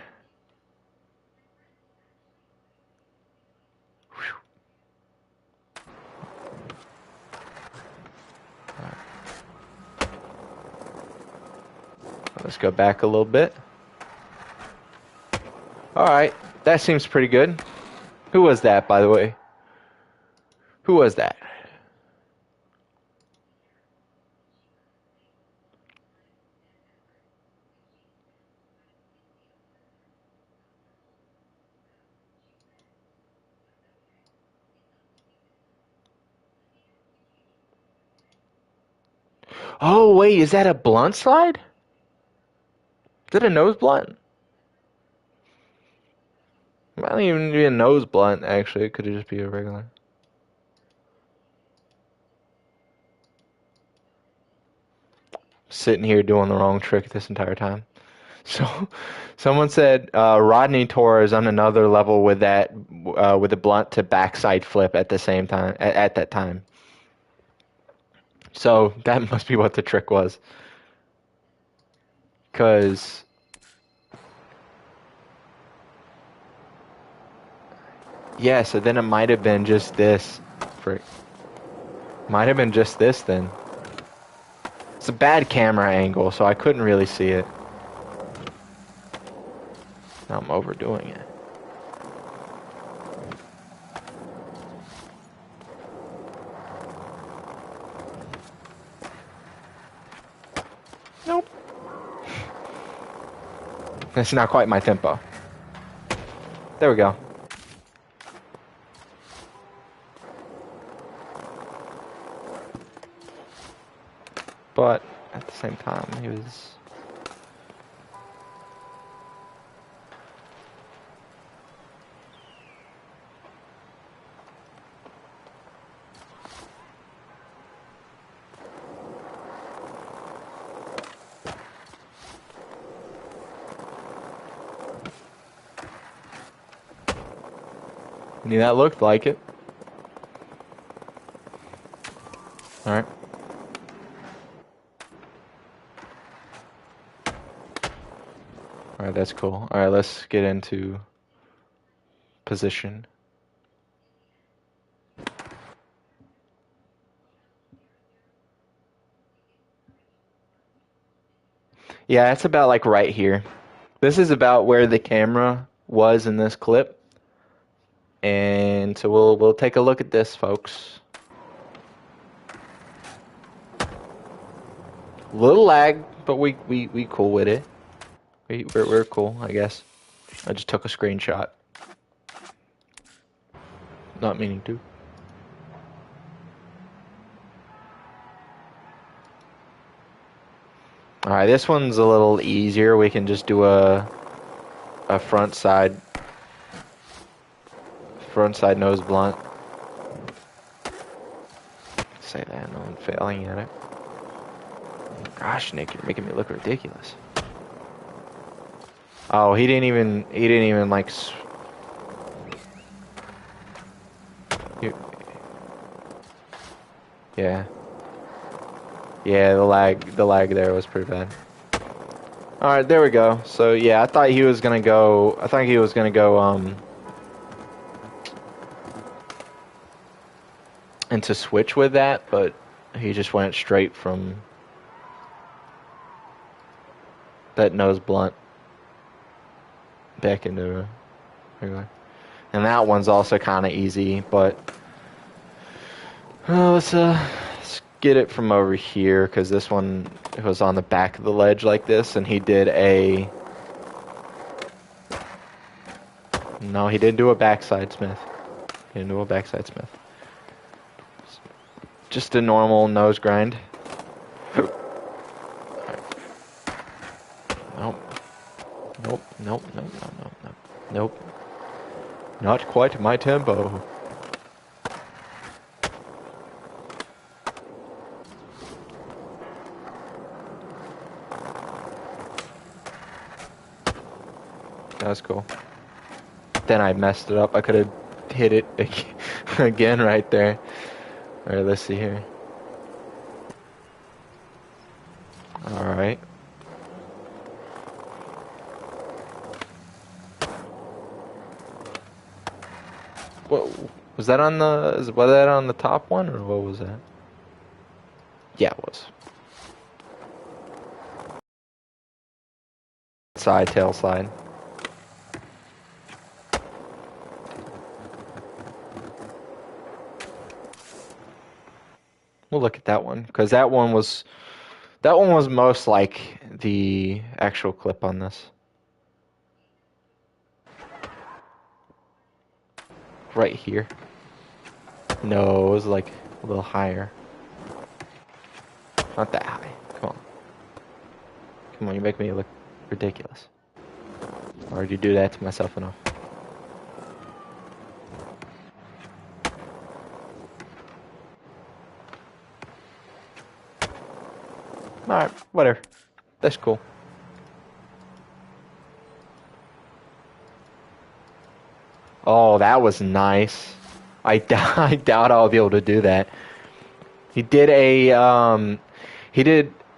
Let's go back a little bit. Alright, that seems pretty good. Who was that, by the way? Who was that? Oh, wait, is that a blunt slide? Is that a nose blunt? It might not even be a nose blunt, actually. It could just be a regular. Sitting here doing the wrong trick this entire time. So, someone said Rodney Torres on another level with that, with the blunt to backside flip at the same time, at that time. So, that must be what the trick was. Because... Yeah, so then it might have been just this. Frick. Might have been just this then. It's a bad camera angle, so I couldn't really see it. Now I'm overdoing it. Nope. That's not quite my tempo. There we go. But at the same time, he was... I mean, that looked like it. Alright. Alright, that's cool. Alright, let's get into position. Yeah, it's about like right here. This is about where the camera was in this clip. And so we'll take a look at this, folks. Little lag, but we cool with it. We're cool, I guess. I just took a screenshot. Not meaning to. Alright, this one's a little easier. We can just do a front side nose blunt. say that. No, I'm failing at it. Gosh, Nick, you're making me look ridiculous. Oh, he didn't even like. Yeah. Yeah, the lag there was pretty bad. All right, there we go. So yeah, I thought he was gonna go into switch with that, but he just went straight from that nose blunt back into regular. And that one's also kind of easy, but let's get it from over here, because this one was on the back of the ledge like this, and he did a... No, he didn't do a backside Smith. He didn't do a backside Smith. Just a normal nose grind. Nope. Nope, nope, nope, nope, nope, nope. Nope. Not quite my tempo. That was cool. Then I messed it up. I could have hit it again right there. Alright, let's see here. Alright. What was that on the? Was that on the top one, or what was that? Yeah, it was. Side tail slide. We'll look at that one, because that one was most like the actual clip on this. Right here. No, it was like a little higher. Not that high. Come on. Come on, you make me look ridiculous. I already do that to myself enough. Alright, whatever. That's cool. Oh, that was nice. I doubt I'll be able to do that. He did a,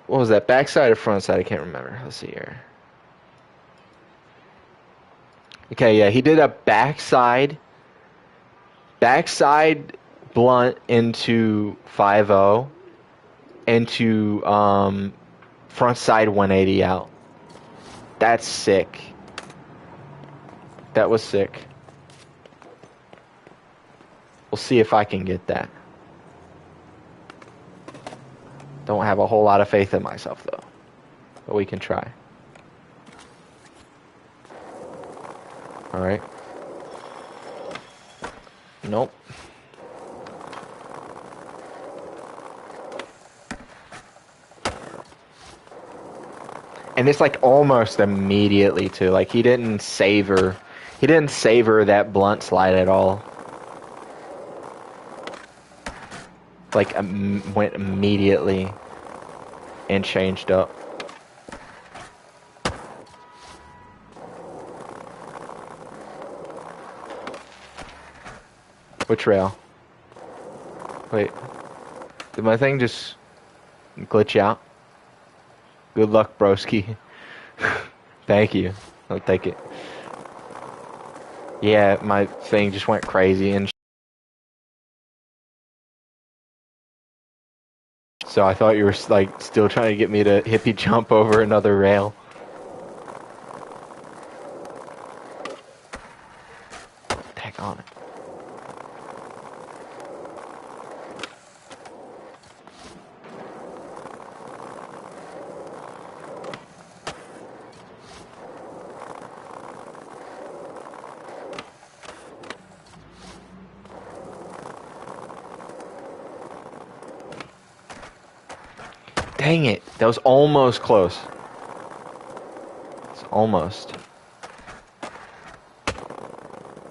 what was that, backside or front side? I can't remember. Let's see here. Okay, yeah, he did a backside blunt into 5-0, into, front side 180 out. That's sick. That was sick. We'll see if I can get that. Don't have a whole lot of faith in myself, though. But we can try. Alright. Nope. And it's like almost immediately, too. Like, he didn't savor that blunt slide at all. Like, went immediately and changed up. Which rail? Wait. Did my thing just glitch out? Good luck, broski. Thank you. I'll take it. Yeah, my thing just went crazy and so I thought you were like still trying to get me to hippie jump over another rail. Heck on it. Dang it. That was almost close. It's almost.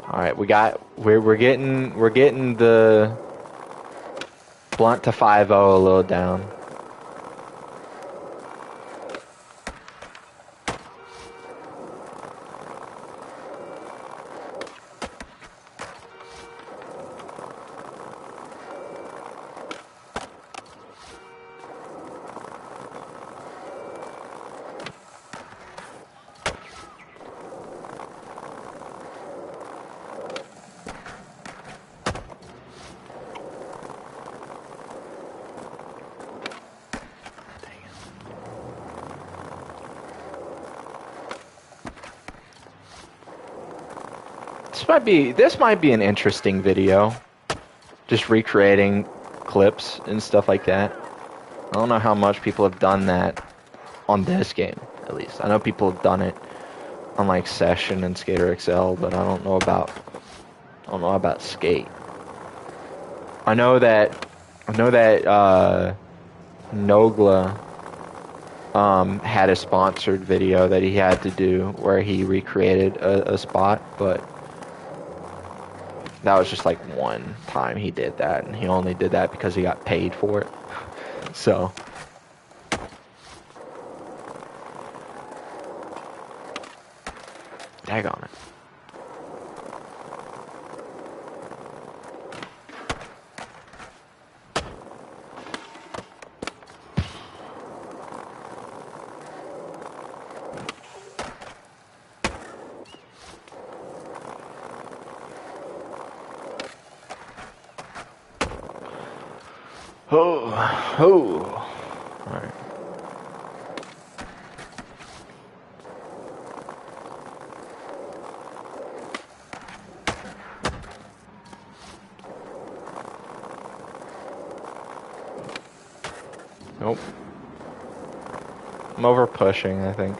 Alright, we're getting the Blunt to 5-0, a little down. This might be an interesting video. Just recreating clips and stuff like that. I don't know how much people have done that on this game, at least. I know people have done it on like Session and Skater XL, but I don't know about Skate. I know that Nogla had a sponsored video that he had to do where he recreated a spot, but that was just like one time he did that, and he only did that because he got paid for it. So daggone it. Oh. Alright. Nope. I'm over pushing, I think.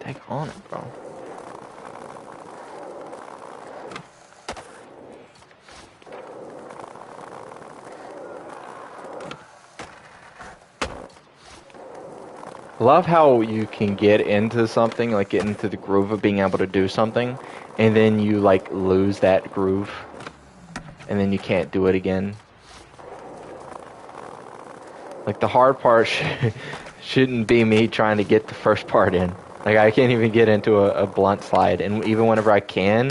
Take on it, bro. Love how you can get into something, like get into the groove of being able to do something, and then you like lose that groove, and then you can't do it again. Like the hard part shouldn't be me trying to get the first part in. Like I can't even get into a blunt slide, and even whenever I can,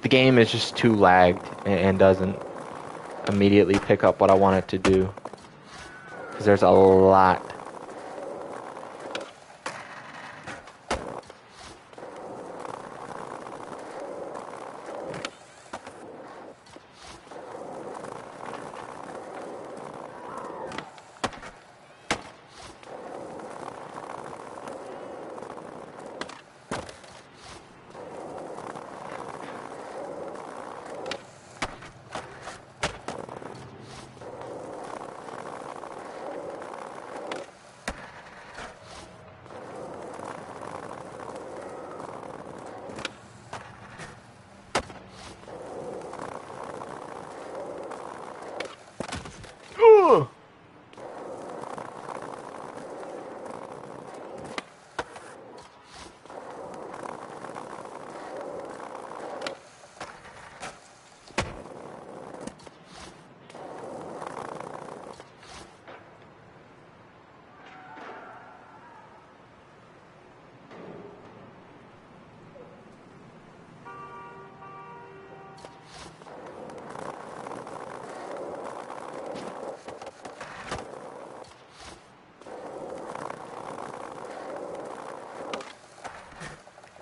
the game is just too lagged and doesn't immediately pick up what I want it to do. Because there's a lot.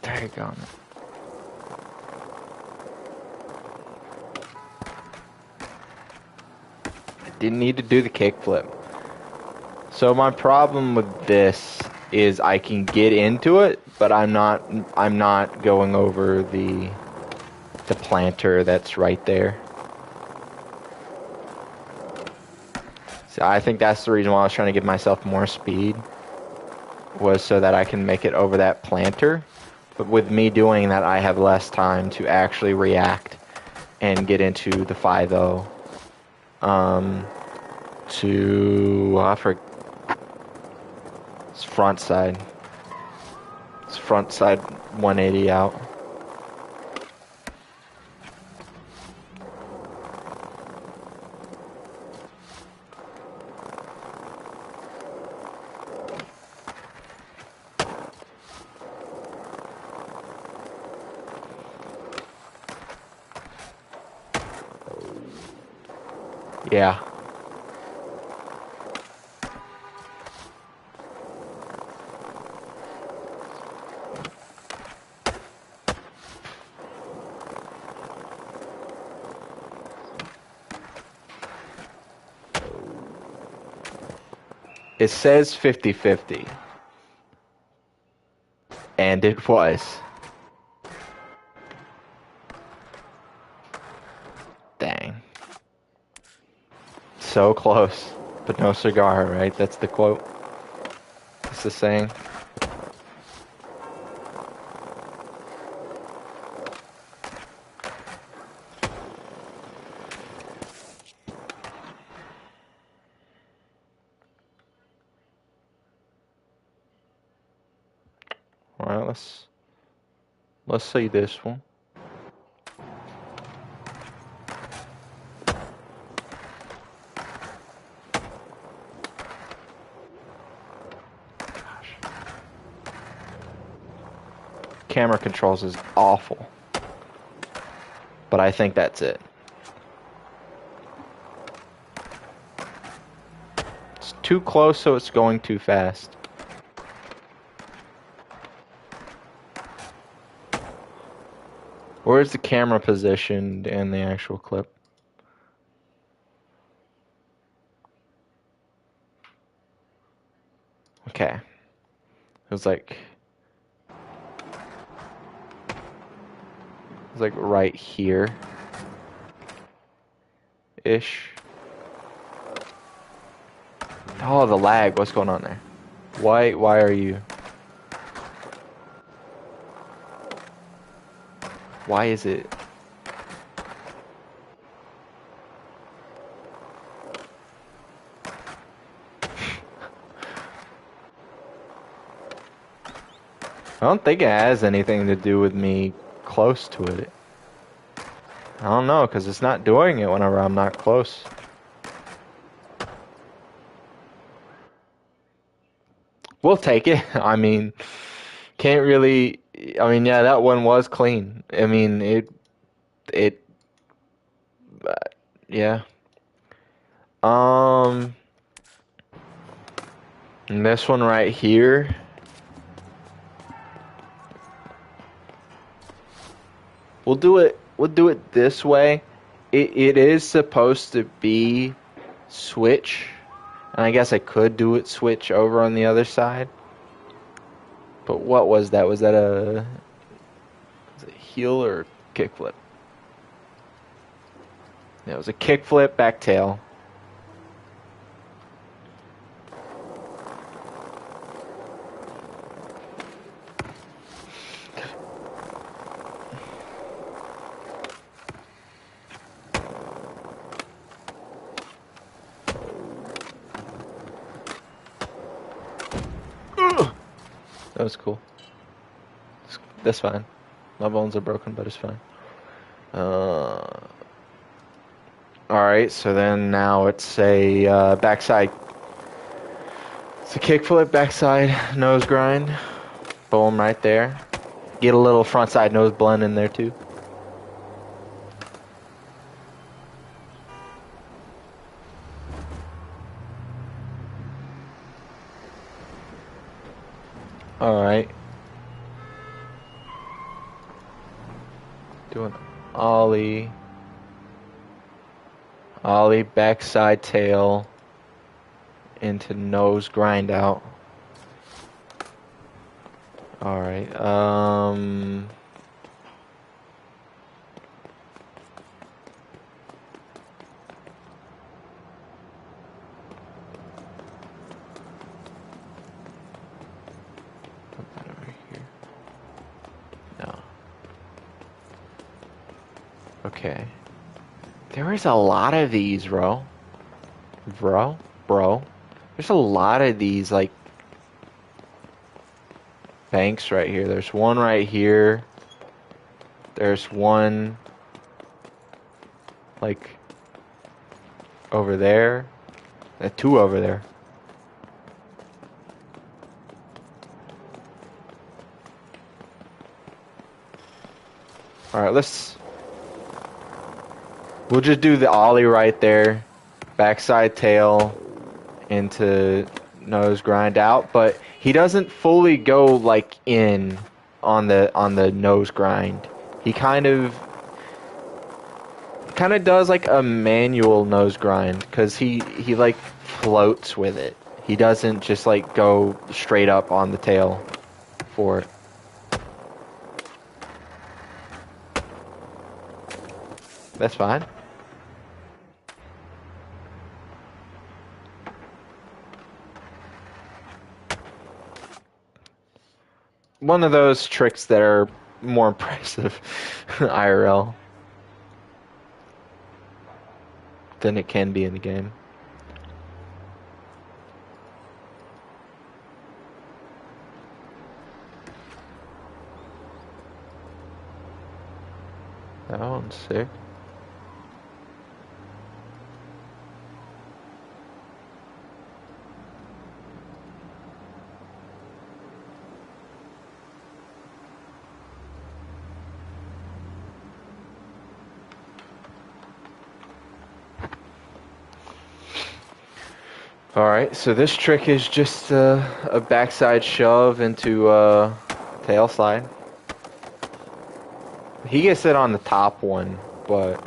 Daggone it. Didn't need to do the kickflip. So my problem with this is I can get into it, but I'm not going over the planter that's right there. So I think that's the reason why I was trying to give myself more speed, was so that I can make it over that planter. But with me doing that, I have less time to actually react and get into the 5-0. It's front side. It's front side 180 out. Yeah. It says 50-50. And it was. Dang. So close, but no cigar, right? That's the quote. That's the saying. Alright, let's see this one. Camera controls is awful. But I think that's it. It's too close, so it's going too fast. Where's the camera positioned in the actual clip? Okay. It was like right here ish. Oh, the lag. What's going on there? Why are you? Why is it? I don't think it has anything to do with me close to it. I don't know, because it's not doing it whenever I'm not close. We'll take it. I mean, can't really... I mean, yeah, that one was clean. I mean, yeah. And this one right here... We'll do it this way. It is supposed to be switch. And I guess I could do it switch over on the other side. But what was that? Was it heel or kickflip? Yeah, it was a kickflip, back tail. That was cool. That's fine. My bones are broken, but it's fine. Alright, so then now it's a backside. It's a kickflip, backside, nose grind. Boom, right there. Get a little frontside nose blend in there too. Alright. Doing ollie. Ollie, backside tail into nose grind out. Alright, put that over here. No. Okay. There is a lot of these, bro. Bro. There's a lot of these, like, banks right here. There's one right here. There's one, like, over there. Two over there. Alright, we'll just do the ollie right there. Backside tail into nose grind out, but he doesn't fully go like in on the nose grind. He kind of does like a manual nose grind because he like floats with it. He doesn't just like go straight up on the tail for it. That's fine. One of those tricks that are more impressive IRL than it can be in the game. That one's sick. Alright, so this trick is just a backside shove into tail slide. He gets it on the top one, but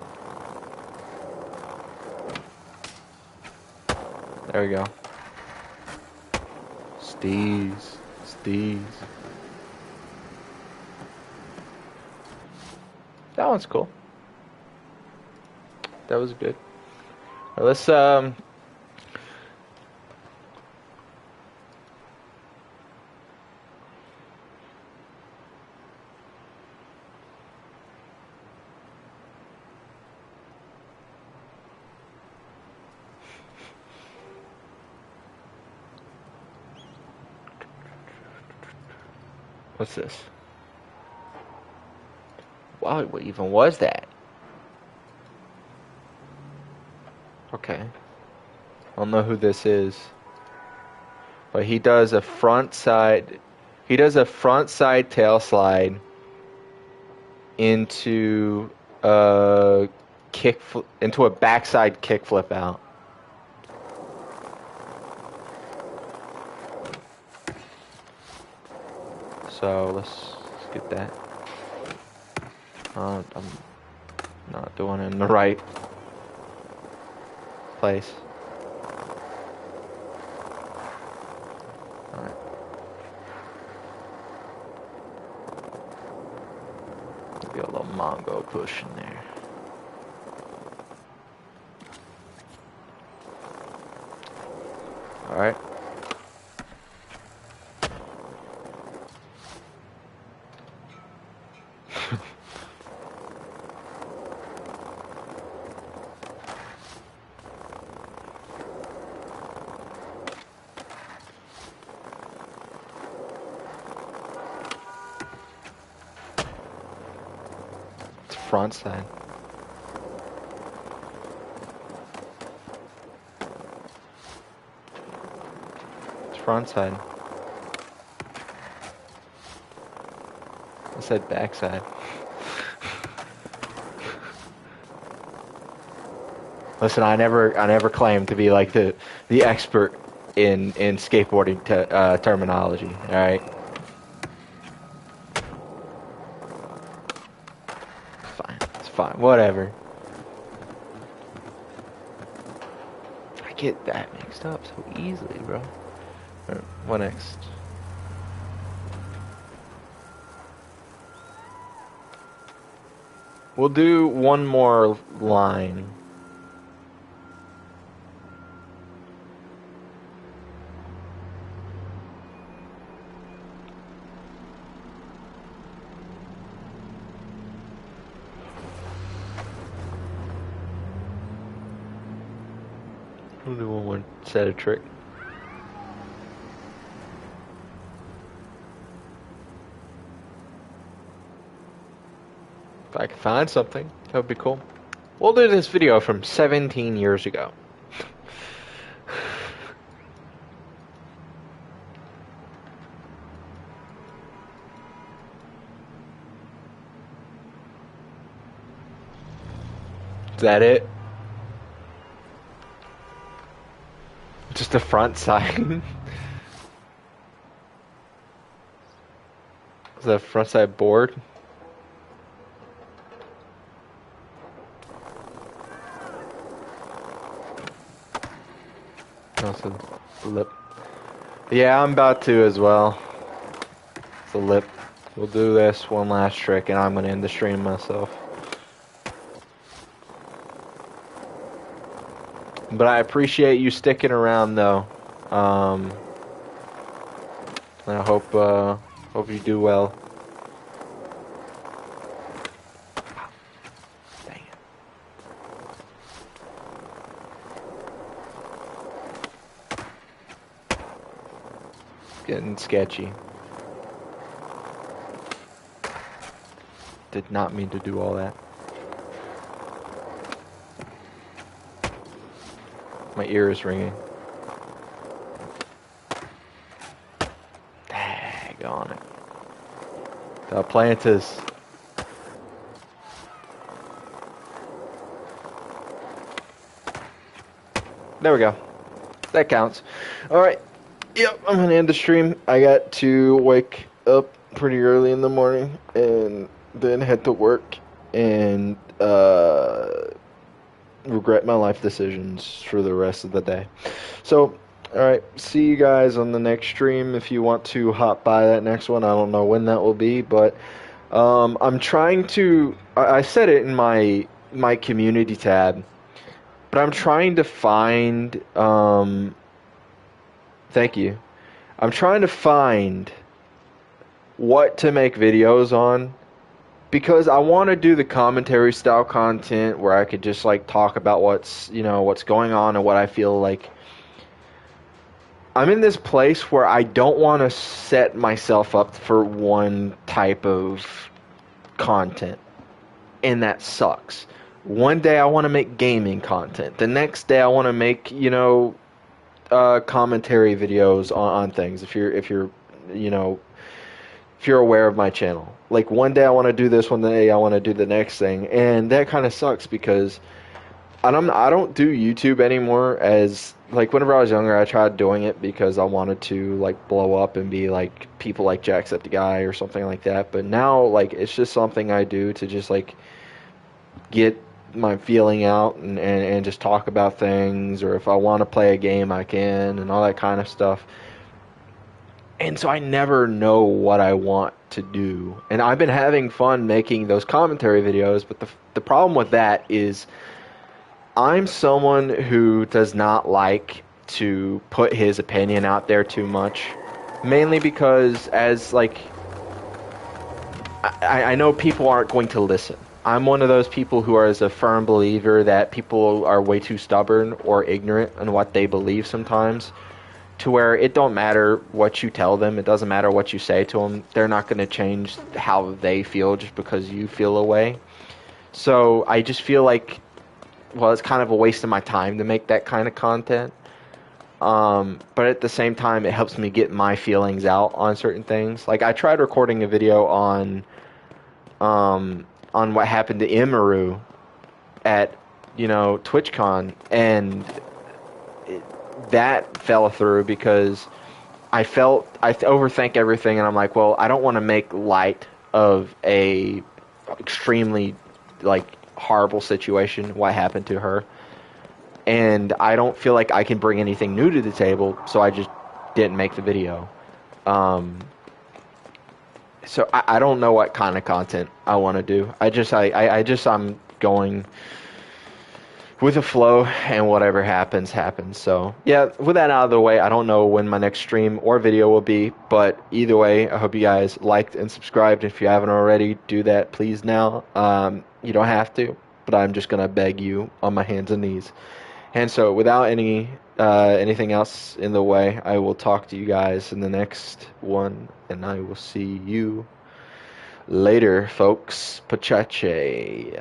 there we go. Steez. That one's cool. That was good. Well, let's what's this? Wow, what even was that? Okay. I don't know who this is. But he does a front side tail slide into a backside kick flip out. So let's get that. I'm not doing it in the right place. Alright. Maybe a little Mongo push in there. Alright. Front side. It's front side. I said back side. Listen, I never claimed to be like the expert in skateboarding terminology. All right. Fine, whatever. get that mixed up so easily, bro. Alright, what next? We'll do one more line. We'll do one more set of trick. If I can find something, that would be cool. We'll do this video from 17 years ago. Is that it? Just the front side? Is that front side board? Also, lip. Yeah, I'm about to as well. It's a lip. We'll do this one last trick and I'm gonna end the stream myself. But I appreciate you sticking around though. And I hope you do well. Dang it. It's getting sketchy. Did not mean to do all that. My ear is ringing. Daggone it. The Plantis. There we go. That counts. Alright. Yep, I'm gonna end the stream. I got to wake up pretty early in the morning and then head to work and regret my life decisions for the rest of the day. So, alright, see you guys on the next stream if you want to hop by that next one. I don't know when that will be, but I'm trying to, I said it in my community tab, but I'm trying to find, thank you, I'm trying to find what to make videos on. Because I want to do the commentary style content where I could just like talk about what's going on and what I feel like. I'm in this place where I don't want to set myself up for one type of content. And that sucks. One day I want to make gaming content. The next day I want to make, commentary videos on things. If you're aware of my channel. Like one day I want to do this, one day I want to do the next thing, and that kind of sucks because I don't do YouTube anymore. As like whenever I was younger, I tried doing it because I wanted to like blow up and be like people like Jacksepticeye or something like that. But now like it's just something I do to just like get my feeling out and just talk about things, or if I want to play a game I can and all that kind of stuff. And so I never know what I want to do. And I've been having fun making those commentary videos, but the problem with that is I'm someone who does not like to put his opinion out there too much. Mainly because as like I know people aren't going to listen. I'm one of those people who is a firm believer that people are way too stubborn or ignorant in what they believe sometimes. To where it don't matter what you tell them, it doesn't matter what you say to them, they're not going to change how they feel just because you feel a way. So I just feel like, well, it's kind of a waste of my time to make that kind of content. But at the same time, it helps me get my feelings out on certain things. Like I tried recording a video on what happened to Imaru at, TwitchCon, and that fell through because I overthink everything, and I'm like, well, I don't want to make light of a extremely like horrible situation, what happened to her. and I don't feel like I can bring anything new to the table, so I just didn't make the video. Um, so I don't know what kind of content I want to do. I'm going with the flow, and whatever happens, happens. So yeah, with that out of the way, I don't know when my next stream or video will be, but either way, I hope you guys liked and subscribed. If you haven't already, do that please now. You don't have to, but I'm just gonna beg you on my hands and knees. And so, without anything else in the way, I will talk to you guys in the next one, and I will see you later, folks. Pachache.